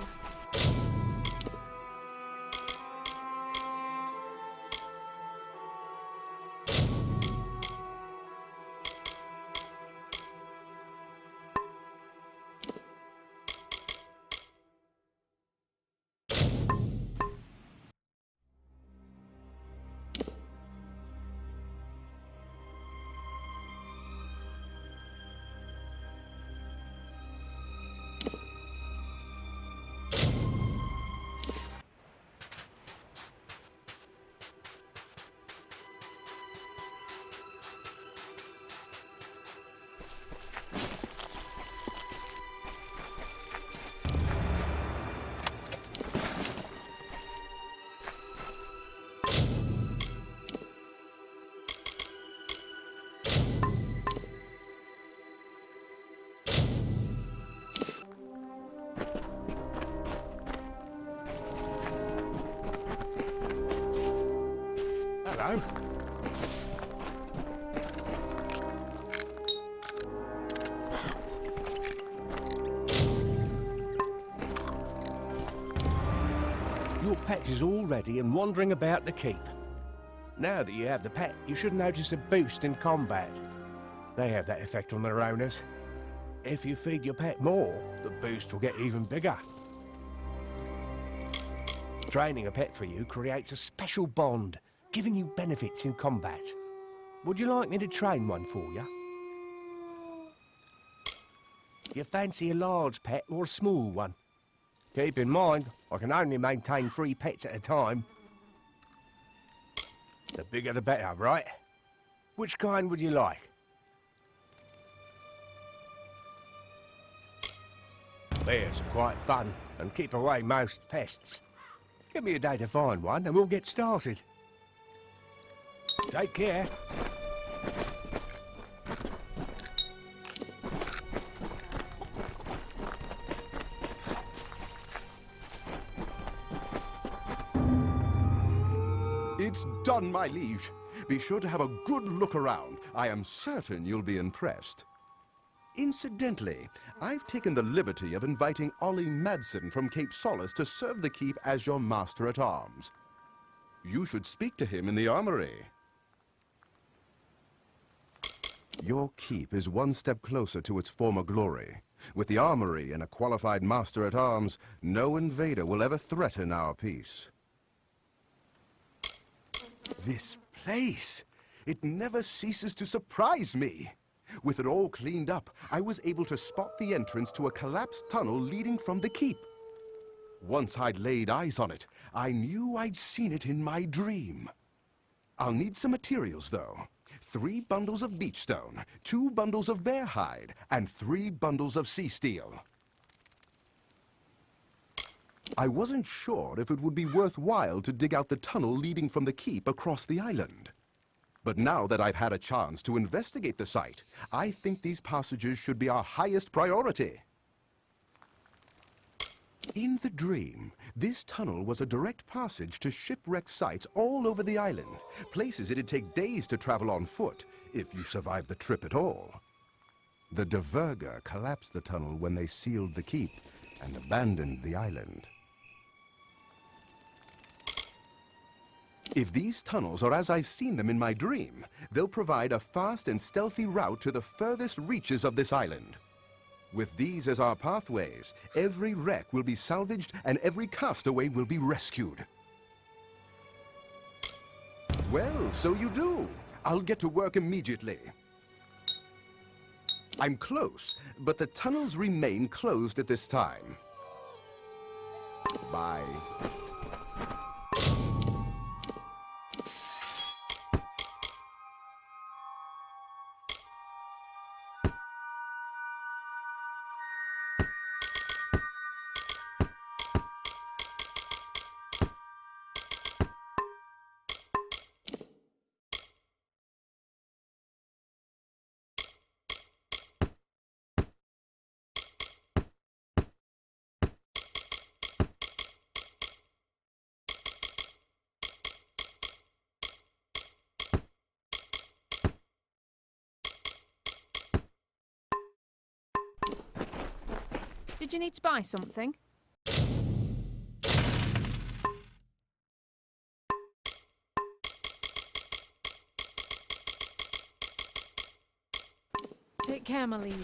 Hello. Your pet is all ready and wandering about the keep. Now that you have the pet, you should notice a boost in combat. They have that effect on their owners. If you feed your pet more, the boost will get even bigger. Training a pet for you creates a special bond, giving you benefits in combat. Would you like me to train one for you? You fancy a large pet or a small one? Keep in mind, I can only maintain 3 pets at a time. The bigger the better, right? Which kind would you like? Bears are quite fun and keep away most pests. Give me a day to find one and we'll get started. Take care. It's done, my liege. Be sure to have a good look around. I am certain you'll be impressed. Incidentally, I've taken the liberty of inviting Ollie Madsen from Cape Solace to serve the keep as your master-at-arms. You should speak to him in the armory. Your keep is one step closer to its former glory. With the armory and a qualified master-at-arms, no invader will ever threaten our peace. This place! It never ceases to surprise me! With it all cleaned up, I was able to spot the entrance to a collapsed tunnel leading from the keep. Once I'd laid eyes on it, I knew I'd seen it in my dream. I'll need some materials, though. 3 bundles of beach stone, 2 bundles of bear hide, and 3 bundles of sea steel. I wasn't sure if it would be worthwhile to dig out the tunnel leading from the keep across the island. But now that I've had a chance to investigate the site, I think these passages should be our highest priority. In the dream, this tunnel was a direct passage to shipwreck sites all over the island, places it'd take days to travel on foot, if you survived the trip at all. The Diverger collapsed the tunnel when they sealed the keep and abandoned the island. If these tunnels are as I've seen them in my dream, they'll provide a fast and stealthy route to the furthest reaches of this island. With these as our pathways, every wreck will be salvaged and every castaway will be rescued. Well, so you do. I'll get to work immediately. I'm close, but the tunnels remain closed at this time. Bye. Did you need to buy something? Take care, my liege.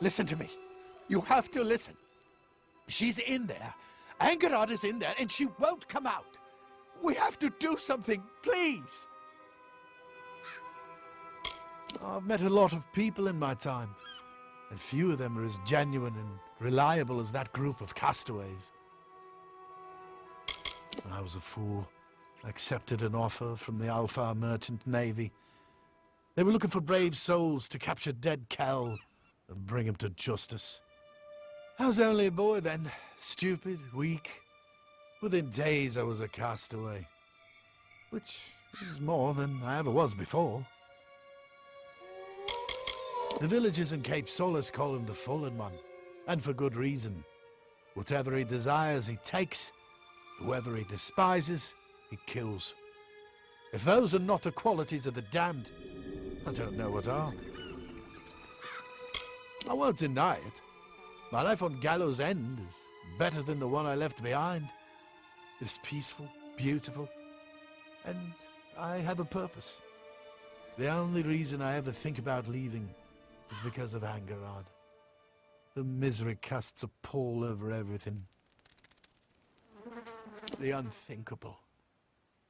Listen to me. You have to listen. She's in there. Angerad is in there, and she won't come out. We have to do something, please. I've met a lot of people in my time, and few of them are as genuine and reliable as that group of castaways. I was a fool. I accepted an offer from the Alpha Merchant Navy. They were looking for brave souls to capture dead Kel and bring him to justice. I was only a boy then, stupid, weak. Within days I was a castaway, which is more than I ever was before. The villagers in Cape Solace call him the Fallen One, and for good reason. Whatever he desires, he takes. Whoever he despises, he kills. If those are not the qualities of the damned, I don't know what are. I won't deny it. My life on Gallows End is better than the one I left behind. It's peaceful, beautiful, and I have a purpose. The only reason I ever think about leaving is because of Angerad. The misery casts a pall over everything. The unthinkable.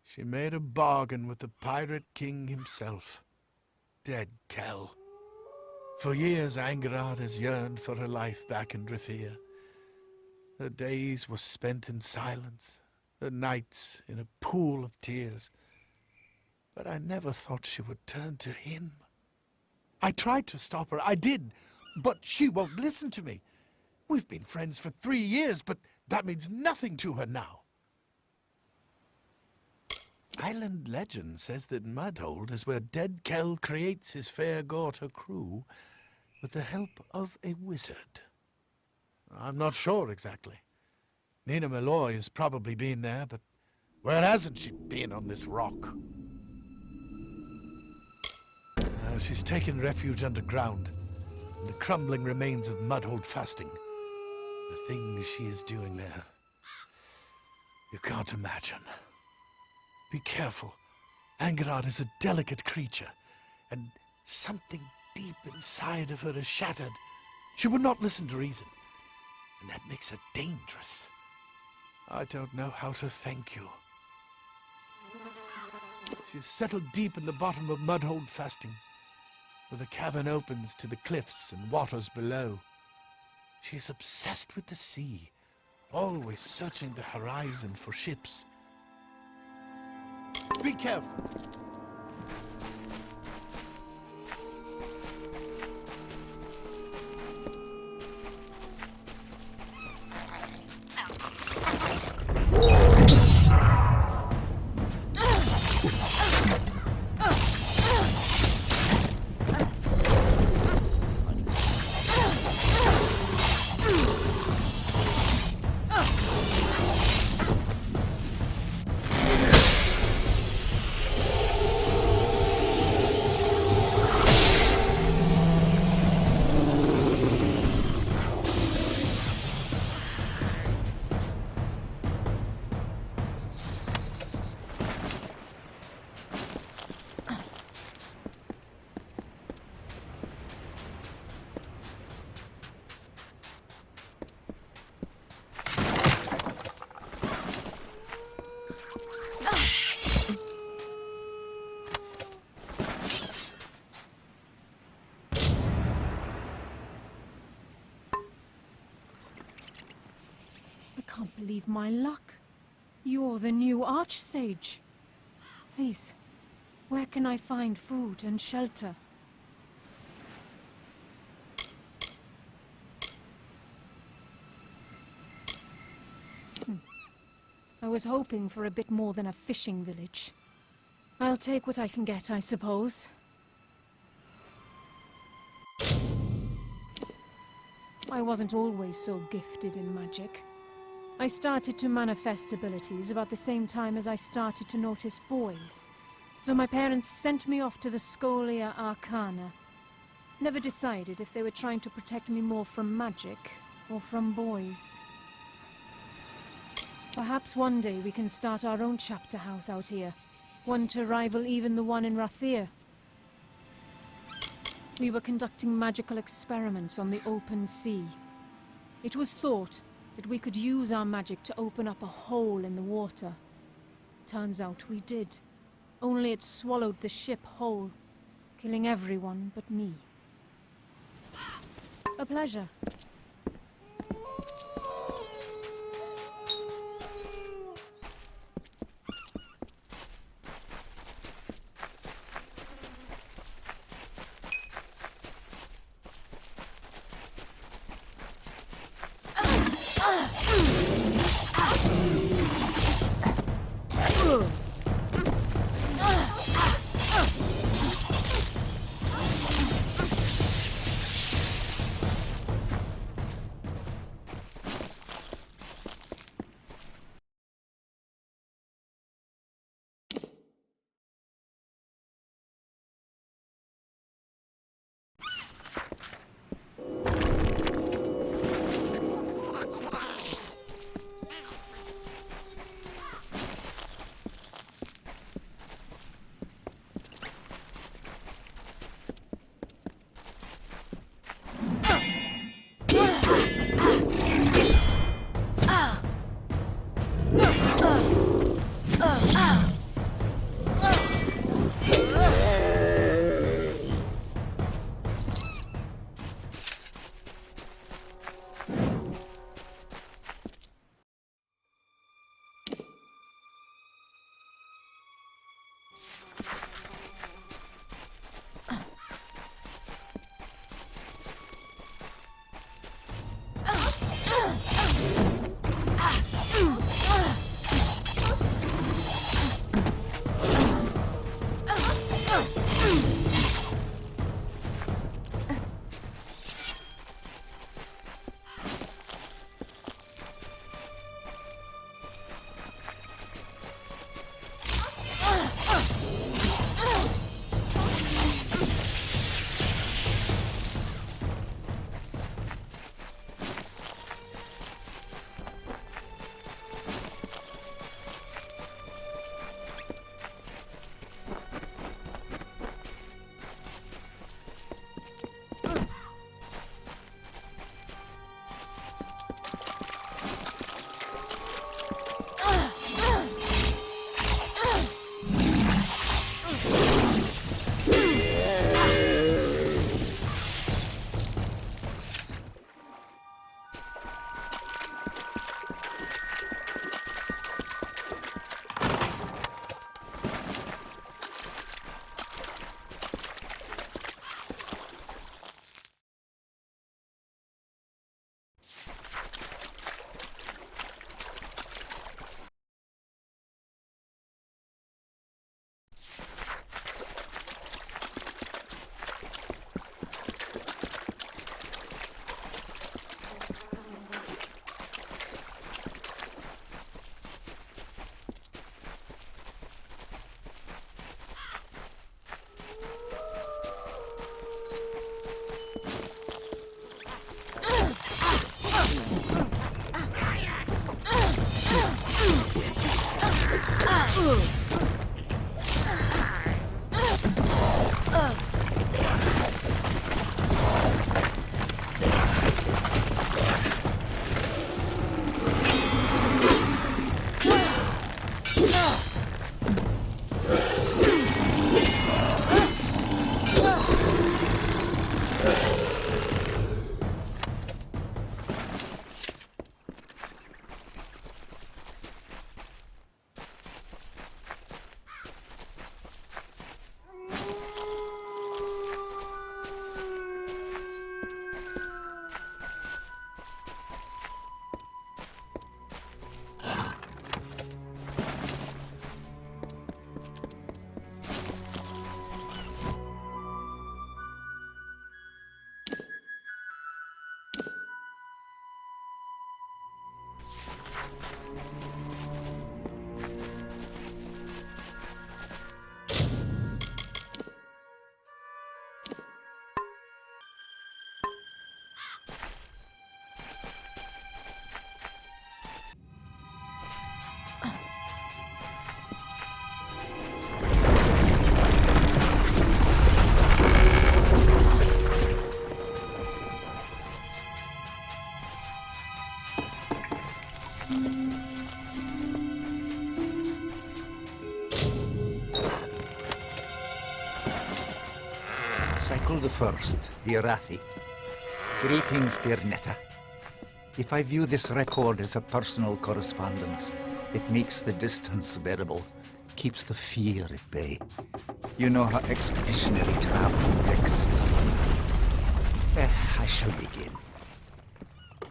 She made a bargain with the Pirate King himself. Dead Kel. For years Angerad has yearned for her life back in Drithia. Her days were spent in silence, her nights in a pool of tears. But I never thought she would turn to him. I tried to stop her, I did, but she won't listen to me. We've been friends for 3 years, but that means nothing to her now. Island legend says that Mudhold is where dead Kel creates his fair Gorta crew with the help of a wizard. I'm not sure exactly. Nina Malloy has probably been there, but where hasn't she been on this rock? She's taken refuge underground, in the crumbling remains of Mudhold fasting. The things she is doing there, you can't imagine. Be careful. Angerad is a delicate creature, and something deep inside of her is shattered. She would not listen to reason, and that makes her dangerous. I don't know how to thank you. She's settled deep in the bottom of Mudhold fasting, where the cavern opens to the cliffs and waters below. She is obsessed with the sea, always searching the horizon for ships. Be careful! I can't believe my luck. You're the new Archsage. Please, where can I find food and shelter? I was hoping for a bit more than a fishing village. I'll take what I can get, I suppose. I wasn't always so gifted in magic. I started to manifest abilities about the same time as I started to notice boys. So my parents sent me off to the Scholia Arcana. Never decided if they were trying to protect me more from magic or from boys. Perhaps one day we can start our own chapter house out here. One to rival even the one in Rathir. We were conducting magical experiments on the open sea. It was thought that we could use our magic to open up a hole in the water. Turns out we did. Only it swallowed the ship whole, killing everyone but me. A pleasure. Cycle the first, the Arathi. Greetings, dear Netta. If I view this record as a personal correspondence, it makes the distance bearable, keeps the fear at bay. You know how expeditionary travel vexes. I shall begin.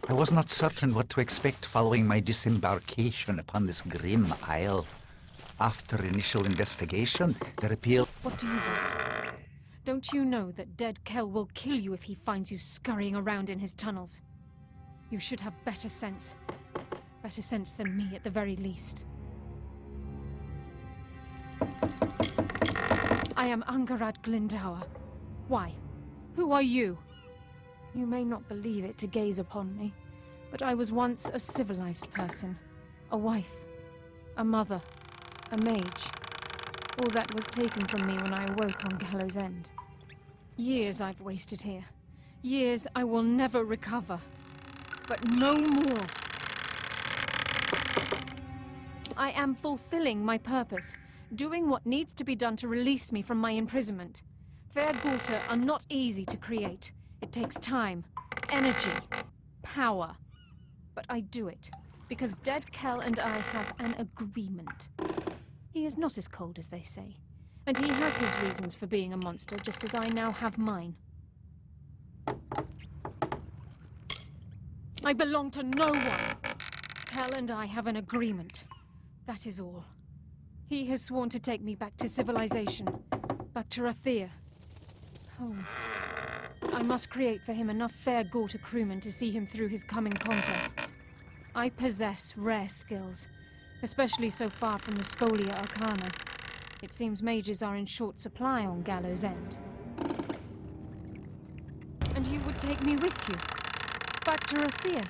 I was not certain what to expect following my disembarkation upon this grim isle. After initial investigation, there appeared... What do you want? Don't you know that dead Kel will kill you if he finds you scurrying around in his tunnels? You should have better sense. Better sense than me, at the very least. I am Angarad Glindower. Why? Who are you? You may not believe it to gaze upon me, but I was once a civilized person. A wife. A mother. A mage. All that was taken from me when I awoke on Gallows End. Years I've wasted here. Years I will never recover. But no more. I am fulfilling my purpose, doing what needs to be done to release me from my imprisonment. Fair Gulta are not easy to create. It takes time, energy, power. But I do it, because Dead Kel and I have an agreement. He is not as cold as they say, and he has his reasons for being a monster, just as I now have mine. I belong to no one. Kel and I have an agreement. That is all. He has sworn to take me back to civilization, back to Rathir. Home. I must create for him enough fair Gulta crewmen to see him through his coming conquests. I possess rare skills, especially so far from the Scholia Arcana. It seems mages are in short supply on Gallows End. And you would take me with you, back to Rathir.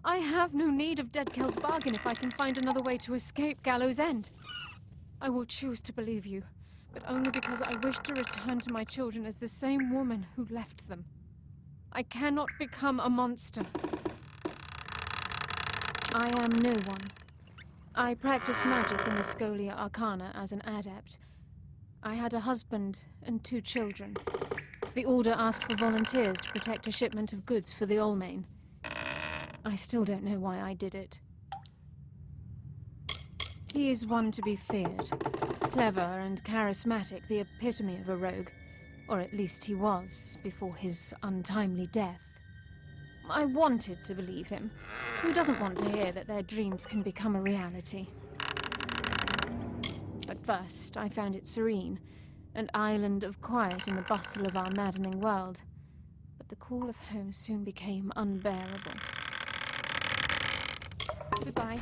I have no need of Dead Kel's bargain if I can find another way to escape Gallows End. I will choose to believe you, but only because I wish to return to my children as the same woman who left them. I cannot become a monster. I am no one. I practiced magic in the Scholia Arcana as an adept. I had a husband and 2 children. The Order asked for volunteers to protect a shipment of goods for the Allmain. I still don't know why I did it. He is one to be feared. Clever and charismatic, the epitome of a rogue. Or at least he was, before his untimely death. I wanted to believe him. Who doesn't want to hear that their dreams can become a reality? But first, I found it serene, an island of quiet in the bustle of our maddening world. But the call of home soon became unbearable. Goodbye.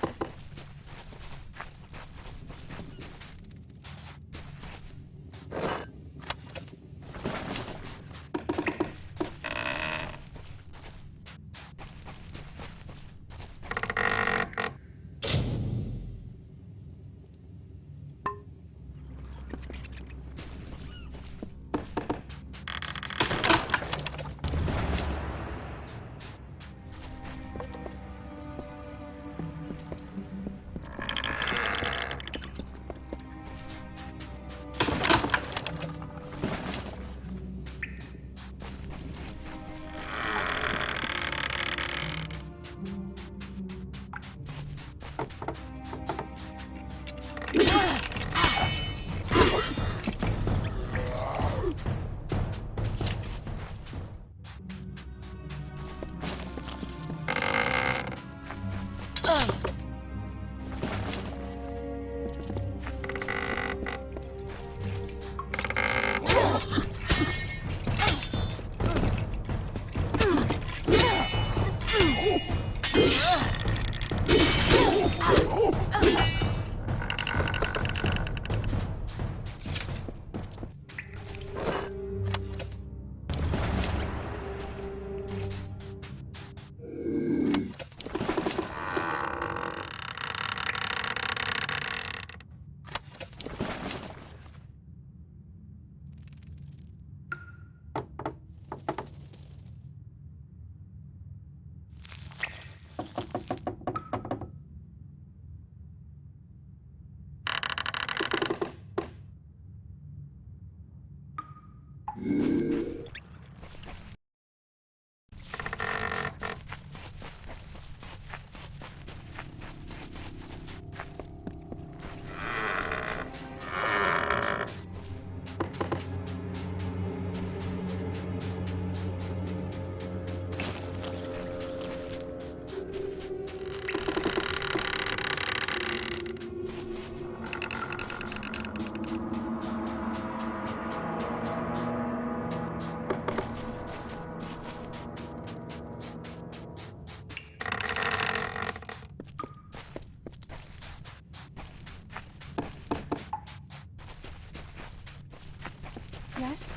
Yes?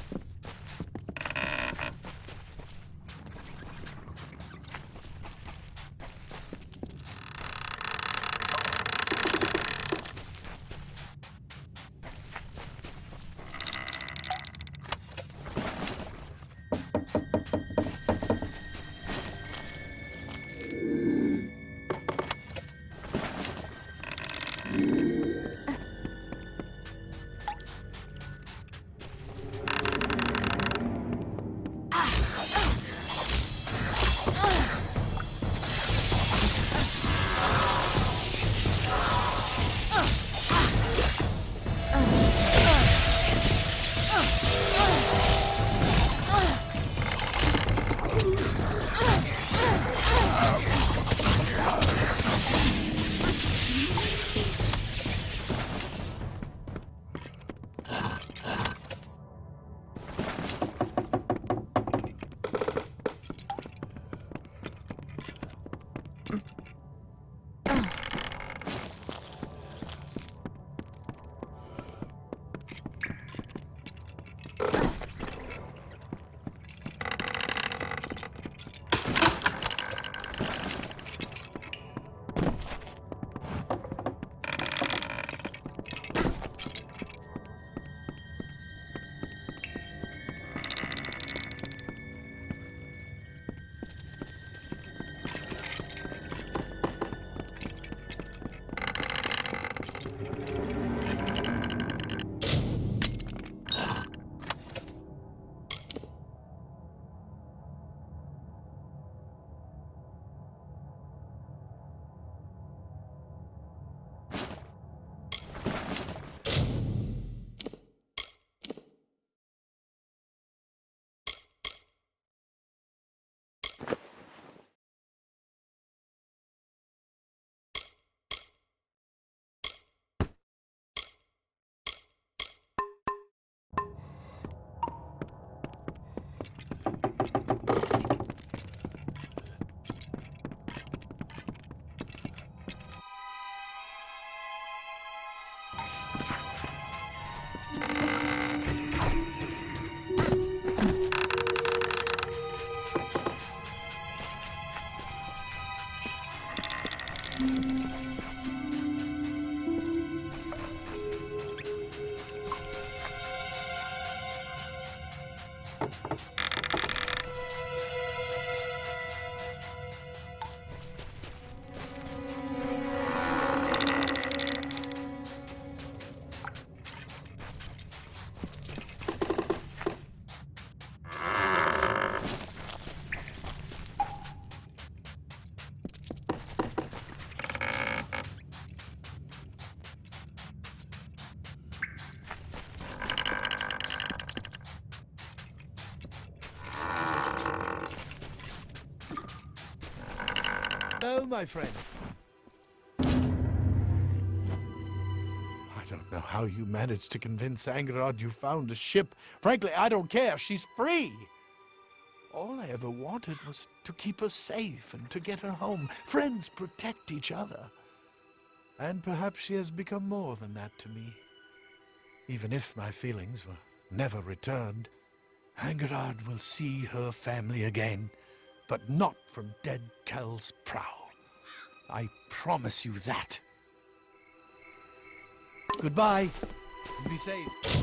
Hello, my friend. I don't know how you managed to convince Angerod you found a ship. Frankly, I don't care. She's free. All I ever wanted was to keep her safe and to get her home. Friends protect each other. And perhaps she has become more than that to me. Even if my feelings were never returned, Angerod will see her family again, but not from dead Kel's prow. I promise you that. Goodbye. Be safe.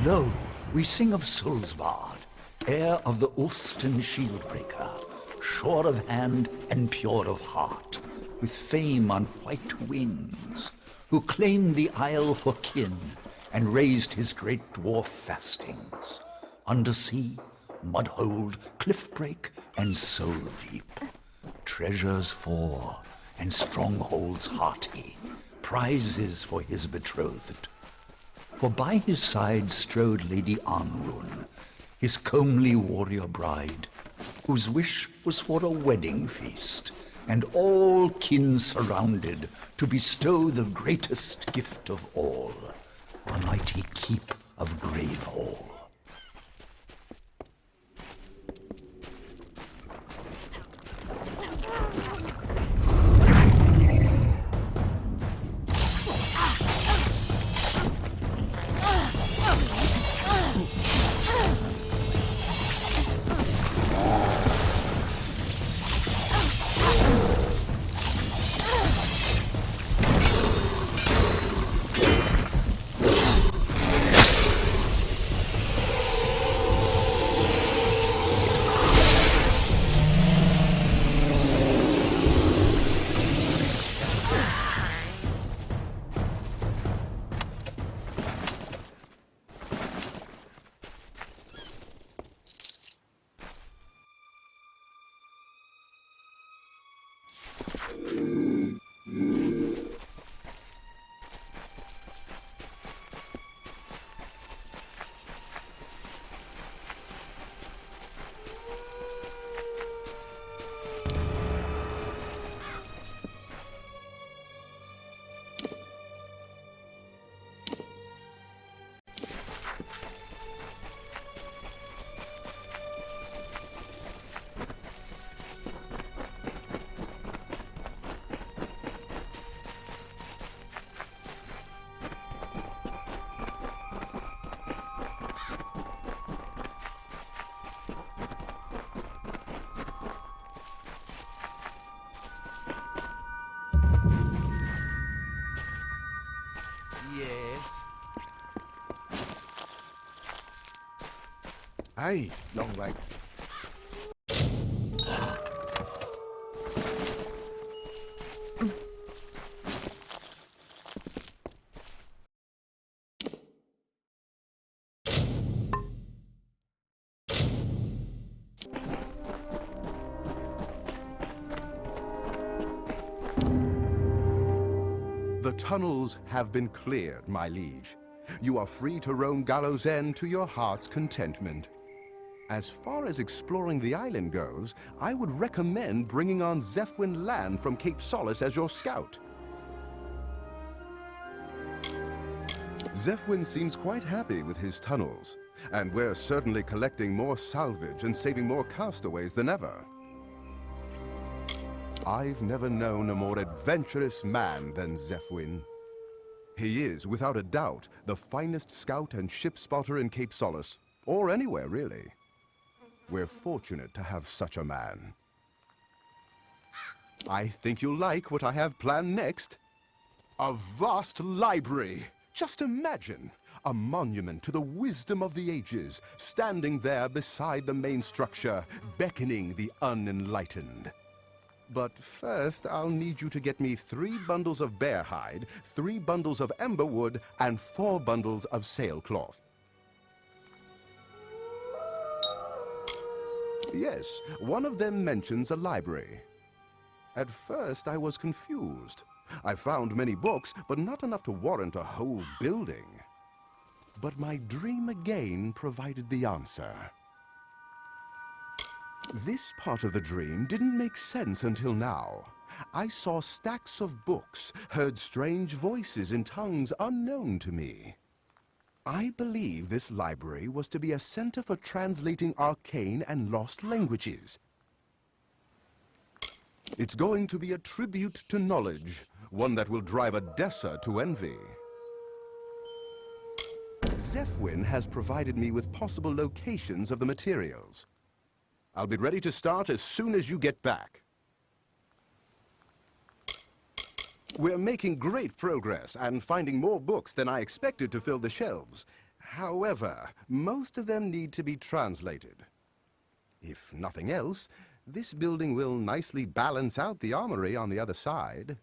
Lo, we sing of Solsvard, heir of the Ulfston Shieldbreaker, sure of hand and pure of heart, with fame on white wings, who claimed the isle for kin and raised his great dwarf fastings, undersea, mudhold, cliffbreak, and soul deep, treasures for and strongholds hearty, prizes for his betrothed. For by his side strode Lady Anrun, his comely warrior bride, whose wish was for a wedding feast, and all kin surrounded to bestow the greatest gift of all, a mighty keep of Gravehall. Yes. Hey, Longlegs. The tunnels have been cleared, my liege. You are free to roam Gallows End to your heart's contentment. As far as exploring the island goes, I would recommend bringing on Zephyr Land from Cape Solace as your scout. Zephyr seems quite happy with his tunnels, and we're certainly collecting more salvage and saving more castaways than ever. I've never known a more adventurous man than Zephyr. He is, without a doubt, the finest scout and ship spotter in Cape Solace, or anywhere, really. We're fortunate to have such a man. I think you'll like what I have planned next. A vast library! Just imagine! A monument to the wisdom of the ages, standing there beside the main structure, beckoning the unenlightened. But first, I'll need you to get me 3 bundles of bear hide, 3 bundles of ember wood, and 4 bundles of sailcloth. Yes, one of them mentions a library. At first, I was confused. I found many books, but not enough to warrant a whole building. But my dream again provided the answer. This part of the dream didn't make sense until now. I saw stacks of books, heard strange voices in tongues unknown to me. I believe this library was to be a center for translating arcane and lost languages. It's going to be a tribute to knowledge, one that will drive a Dessa to envy. Zephyr has provided me with possible locations of the materials. I'll be ready to start as soon as you get back. We're making great progress and finding more books than I expected to fill the shelves. However, most of them need to be translated. If nothing else, this building will nicely balance out the armory on the other side.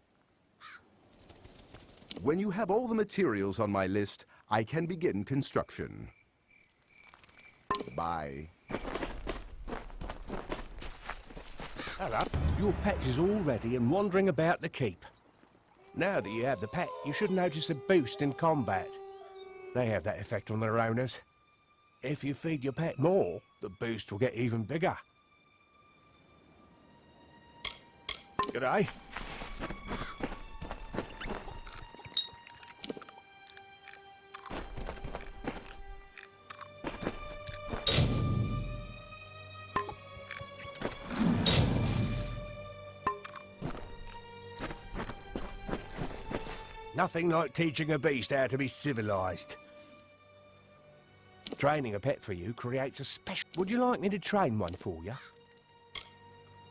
When you have all the materials on my list, I can begin construction. Bye. Hello. Your pet is all ready and wandering about the keep. Now that you have the pet, you should notice a boost in combat. They have that effect on their owners. If you feed your pet more, the boost will get even bigger. G'day. Nothing like teaching a beast how to be civilized. Training a pet for you creates a special... Would you like me to train one for you?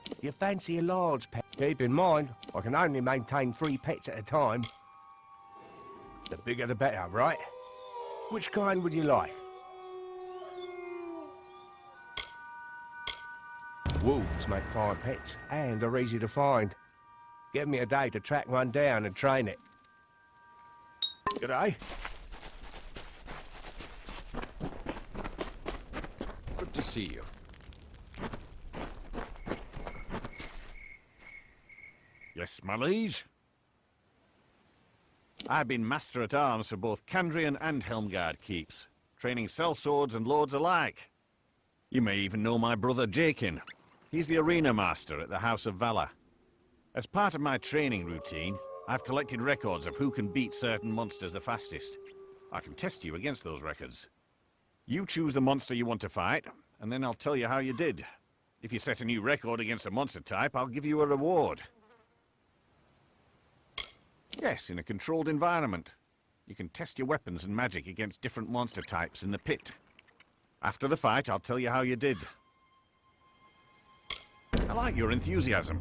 Do you fancy a large pet? Keep in mind, I can only maintain 3 pets at a time. The bigger the better, right? Which kind would you like? Wolves make fine pets and are easy to find. Give me a day to track one down and train it. G'day. Good to see you. Yes, my liege. I've been master at arms for both Kandrian and Helmgard keeps, training sellswords and lords alike. You may even know my brother Jakin. He's the arena master at the House of Valor. As part of my training routine, I've collected records of who can beat certain monsters the fastest. I can test you against those records. You choose the monster you want to fight, and then I'll tell you how you did. If you set a new record against a monster type, I'll give you a reward. Yes, in a controlled environment. You can test your weapons and magic against different monster types in the pit. After the fight, I'll tell you how you did. I like your enthusiasm.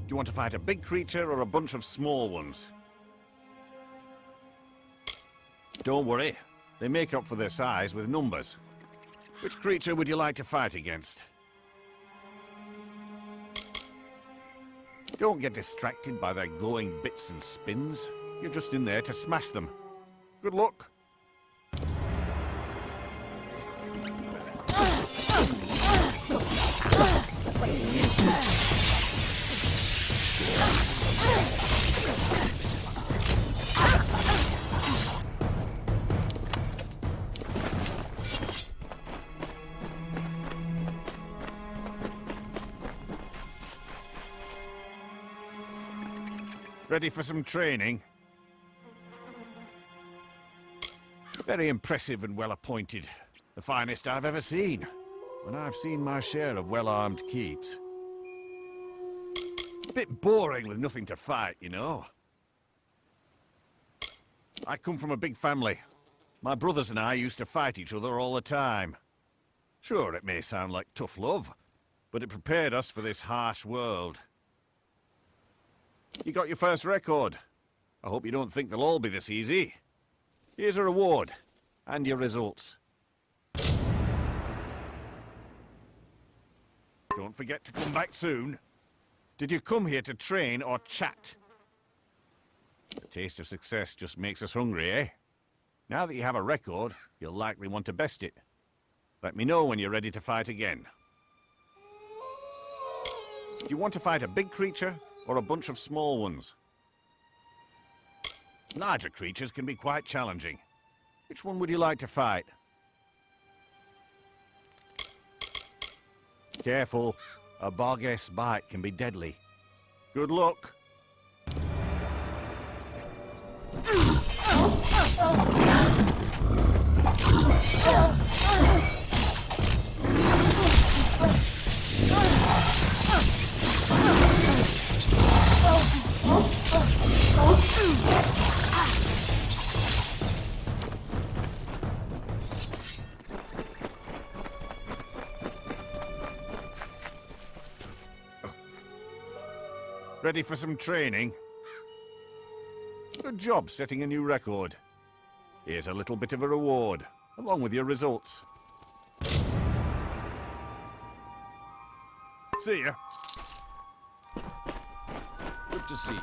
Do you want to fight a big creature or a bunch of small ones? Don't worry. They make up for their size with numbers. Which creature would you like to fight against? Don't get distracted by their glowing bits and spins. You're just in there to smash them. Good luck. Ready for some training? Very impressive and well appointed. The finest I've ever seen. And I've seen my share of well-armed keeps. A bit boring with nothing to fight, you know. I come from a big family. My brothers and I used to fight each other all the time. Sure, it may sound like tough love, but it prepared us for this harsh world. You got your first record. I hope you don't think they'll all be this easy. Here's a reward, and your results. Don't forget to come back soon. Did you come here to train or chat? The taste of success just makes us hungry, eh? Now that you have a record, you'll likely want to best it. Let me know when you're ready to fight again. Do you want to fight a big creature or a bunch of small ones? Larger creatures can be quite challenging. Which one would you like to fight? Careful, a Barghest bite can be deadly. Good luck. Ready for some training? Good job setting a new record. Here's a little bit of a reward. along with your results. See ya. Good to see you.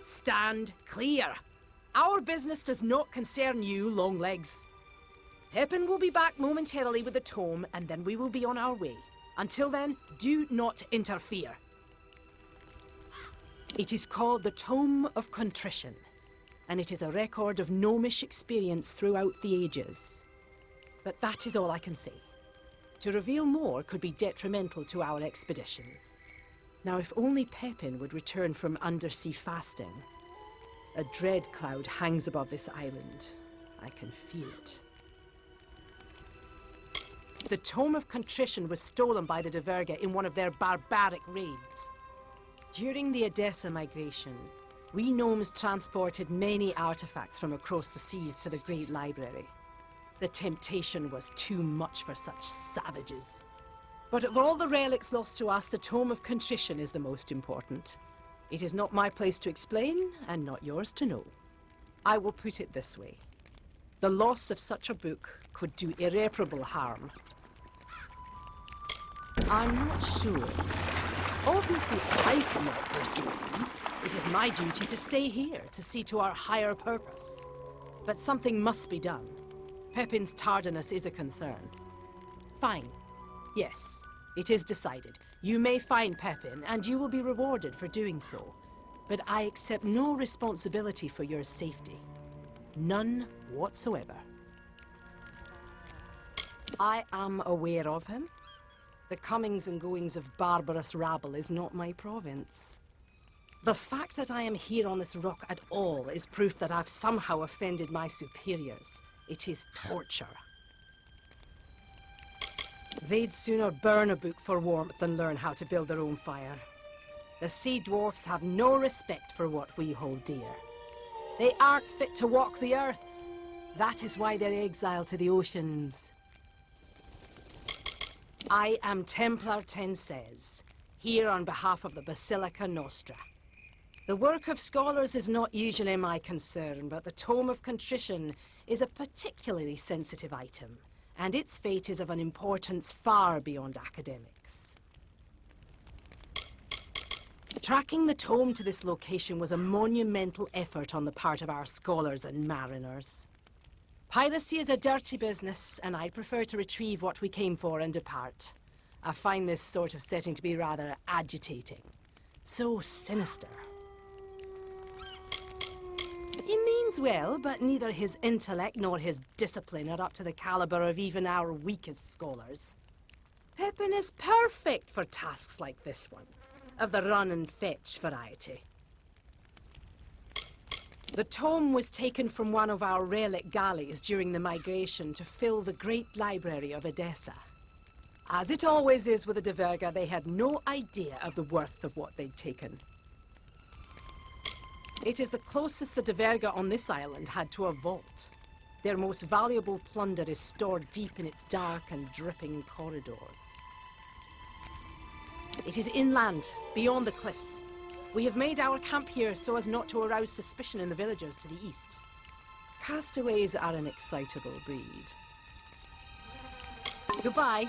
Stand clear. Our business does not concern you, Longlegs. Pepin will be back momentarily with the tome, and then we will be on our way. Until then, do not interfere. It is called the Tome of Contrition, and it is a record of gnomish experience throughout the ages. But that is all I can say. To reveal more could be detrimental to our expedition. Now, if only Pepin would return from undersea fasting. A dread cloud hangs above this island. I can feel it. The Tome of Contrition was stolen by the Diverga in one of their barbaric raids. During the Edessa migration, we gnomes transported many artifacts from across the seas to the Great Library. The temptation was too much for such savages. But of all the relics lost to us, the Tome of Contrition is the most important. It is not my place to explain, and not yours to know. I will put it this way. The loss of such a book could do irreparable harm. I'm not sure. Obviously, I cannot pursue him. It is my duty to stay here, to see to our higher purpose. But something must be done. Pepin's tardiness is a concern. Fine. Yes, it is decided. You may find Pepin, and you will be rewarded for doing so. But I accept no responsibility for your safety. None whatsoever. I am aware of him. The comings and goings of barbarous rabble is not my province. The fact that I am here on this rock at all is proof that I've somehow offended my superiors. It is torture. They'd sooner burn a book for warmth than learn how to build their own fire. The sea dwarfs have no respect for what we hold dear. They aren't fit to walk the earth. That is why they're exiled to the oceans. I am Templar Tensez, here on behalf of the Basilica Nostra. The work of scholars is not usually my concern, but the Tome of Contrition is a particularly sensitive item, and its fate is of an importance far beyond academics. Tracking the tome to this location was a monumental effort on the part of our scholars and mariners. Piracy is a dirty business, and I prefer to retrieve what we came for and depart. I find this sort of setting to be rather agitating. So sinister. He means well, but neither his intellect nor his discipline are up to the caliber of even our weakest scholars. Pepin is perfect for tasks like this one, of the run and fetch variety. The tome was taken from one of our relic galleys during the migration to fill the Great Library of Edessa. As it always is with the Diverga, they had no idea of the worth of what they'd taken. It is the closest the Diverga on this island had to a vault. Their most valuable plunder is stored deep in its dark and dripping corridors. It is inland, beyond the cliffs. We have made our camp here so as not to arouse suspicion in the villages to the east. Castaways are an excitable breed. Goodbye.